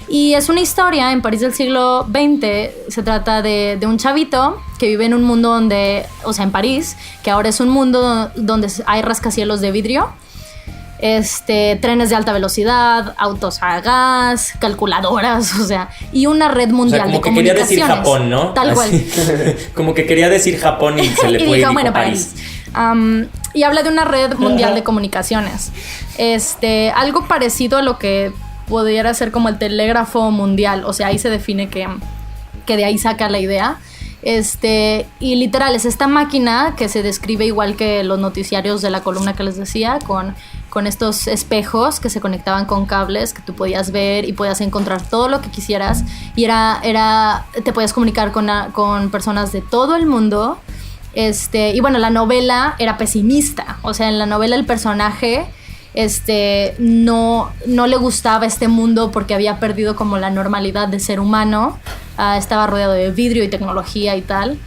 Y es una historia en París del siglo XX. Se trata de un chavito que vive en un mundo donde, o sea, en París, que ahora es un mundo donde hay rascacielos de vidrio, trenes de alta velocidad, autos a gas, calculadoras, o sea, y una red mundial de comunicaciones. Quería decir Japón, ¿no? Tal cual. Como que quería decir Japón y se le fue y dijo París. Y habla de una red mundial de comunicaciones. Algo parecido a lo que pudiera ser como el telégrafo mundial, o sea, ahí se define que de ahí saca la idea. Y literal, es esta máquina que se describe igual que los noticiarios de la columna que les decía, con estos espejos que se conectaban con cables que tú podías ver y podías encontrar todo lo que quisieras, y te podías comunicar con personas de todo el mundo. Y bueno, la novela era pesimista, o sea, en la novela el personaje no le gustaba este mundo porque había perdido como la normalidad de ser humano. Estaba rodeado de vidrio y tecnología y tal.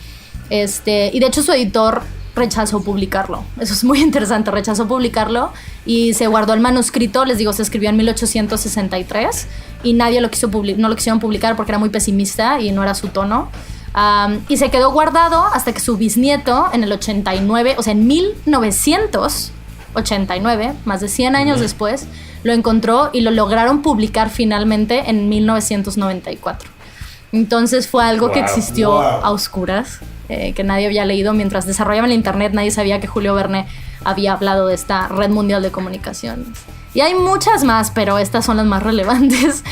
Y de hecho su editor rechazó publicarlo. Eso es muy interesante, rechazó publicarlo y se guardó el manuscrito. Les digo, se escribió en 1863 y nadie no lo quisieron publicar porque era muy pesimista y no era su tono. Y se quedó guardado hasta que su bisnieto en el 89, o sea, en 1989, más de 100 años después, lo encontró y lo lograron publicar finalmente en 1994. Entonces fue algo que existió a oscuras, que nadie había leído. Mientras desarrollaban el internet, nadie sabía que Julio Verne había hablado de esta red mundial de comunicaciones. Y hay muchas más, pero estas son las más relevantes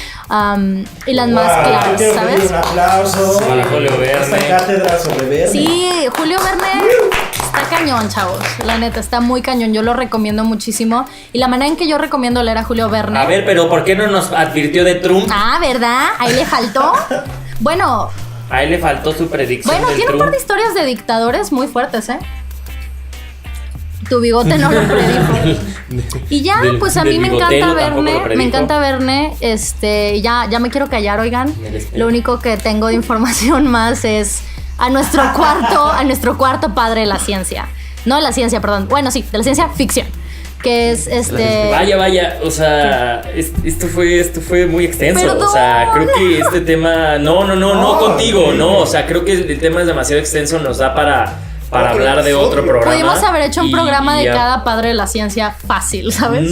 y las más claras, ¿sabes? Un aplauso para Julio Verne. Esta cátedra sobre Verne. Sí, Julio Verne está cañón, chavos. La neta, está muy cañón. Yo lo recomiendo muchísimo. Y la manera en que yo recomiendo leer a Julio Verne... A ver, pero ¿por qué no nos advirtió de Trump? ¿Verdad? Ahí le faltó. Bueno... Ahí le faltó su predicción. Bueno, tiene Trump. Un par de historias de dictadores muy fuertes, ¿eh? Tu bigote no lo predijo. Y ya, pues a mí me encanta Verne. Ya me quiero callar, oigan. Lo único que tengo de información más es a nuestro cuarto padre de la ciencia. No de la ciencia, perdón. Bueno, sí, de la ciencia ficción. Que es Vaya, o sea, esto fue muy extenso. Perdón. O sea, creo que este tema. No contigo, no. O sea, creo que el tema es demasiado extenso, nos da para hablar de otro programa. Pudimos haber hecho un programa de cada padre de la ciencia fácil, ¿sabes?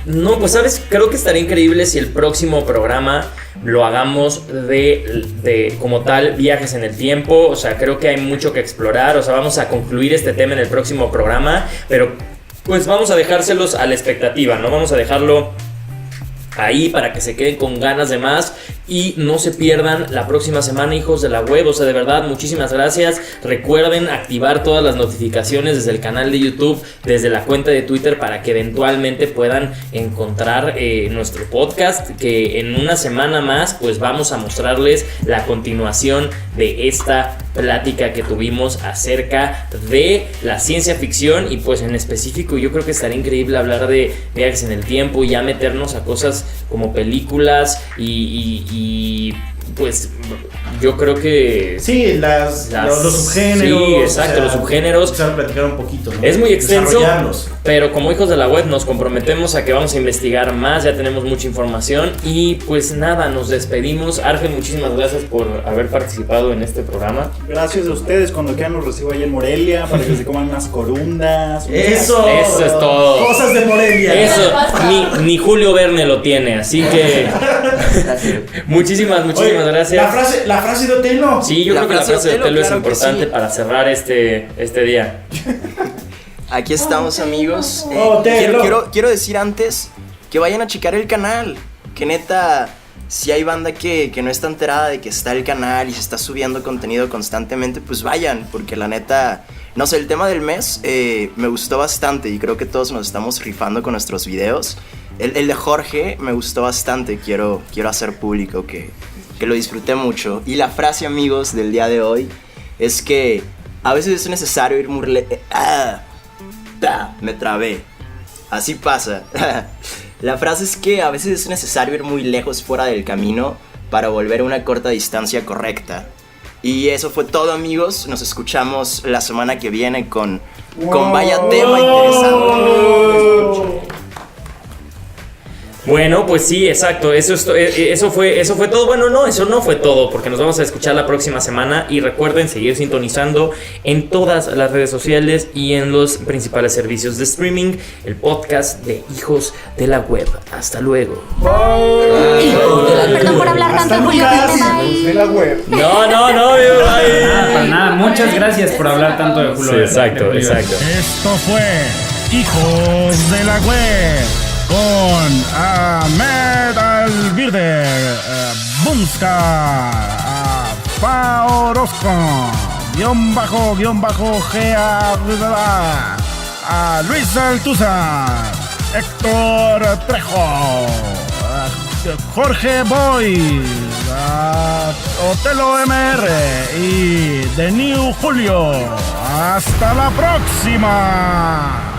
No, pues sabes, creo que estaría increíble si el próximo programa lo hagamos de como tal viajes en el tiempo. O sea, creo que hay mucho que explorar. O sea, vamos a concluir este tema en el próximo programa, pero pues vamos a dejárselos a la expectativa, ¿no? Vamos a dejarlo ahí para que se queden con ganas de más y no se pierdan la próxima semana, hijos de la web. O sea, de verdad, muchísimas gracias. Recuerden activar todas las notificaciones desde el canal de YouTube, desde la cuenta de Twitter, para que eventualmente puedan encontrar nuestro podcast, que en una semana más pues vamos a mostrarles la continuación de esta plática que tuvimos acerca de la ciencia ficción. Y pues en específico yo creo que estaría increíble hablar de viajes en el tiempo y ya meternos a cosas como películas y pues yo creo que sí, los subgéneros. Sí, exacto, los subgéneros. Empezar a platicar un poquito, ¿no? Es muy extenso, pero como hijos de la web nos comprometemos a que vamos a investigar más. Ya tenemos mucha información y pues nada, nos despedimos. Arge, muchísimas gracias por haber participado en este programa. Gracias a ustedes. Cuando quieran los recibo ahí en Morelia para que se coman unas corundas. Eso es todo. Cosas de Morelia. Eso ni Julio Verne lo tiene, así que Muchísimas Oye, gracias. La frase de Otelo. Sí, yo creo que la frase de Otelo es claro que importante sí. para cerrar este día. Aquí estamos, amigos. Otelo. Quiero decir antes que vayan a checar el canal. Que neta, si hay banda que no está enterada de que está el canal y se está subiendo contenido constantemente, pues vayan. Porque la neta, no sé, el tema del mes me gustó bastante y creo que todos nos estamos rifando con nuestros videos. El de Jorge me gustó bastante, quiero hacer público que lo disfruté mucho. Y la frase, amigos, del día de hoy es que a veces es necesario ir muy me trabé. Así pasa. La frase es que a veces es necesario ir muy lejos fuera del camino para volver a una corta distancia correcta. Y eso fue todo, amigos. Nos escuchamos la semana que viene con vaya tema interesante. Bueno, pues sí, exacto. Eso fue todo. Bueno, no, eso no fue todo, porque nos vamos a escuchar la próxima semana. Y recuerden seguir sintonizando en todas las redes sociales y en los principales servicios de streaming el podcast de Hijos de la Web. Hasta luego. Perdón por hablar tanto, Julio. De la web. No, Para nada. Muchas gracias por hablar tanto de Julio. Sí, exacto. Esto fue Hijos de la Web con Ahmed Alvirder, Bunska, Faorosco, _Ga, a Luis Altuza, Héctor Trejo, Jorge Boy, Otelo MR y The New Julio. ¡Hasta la próxima!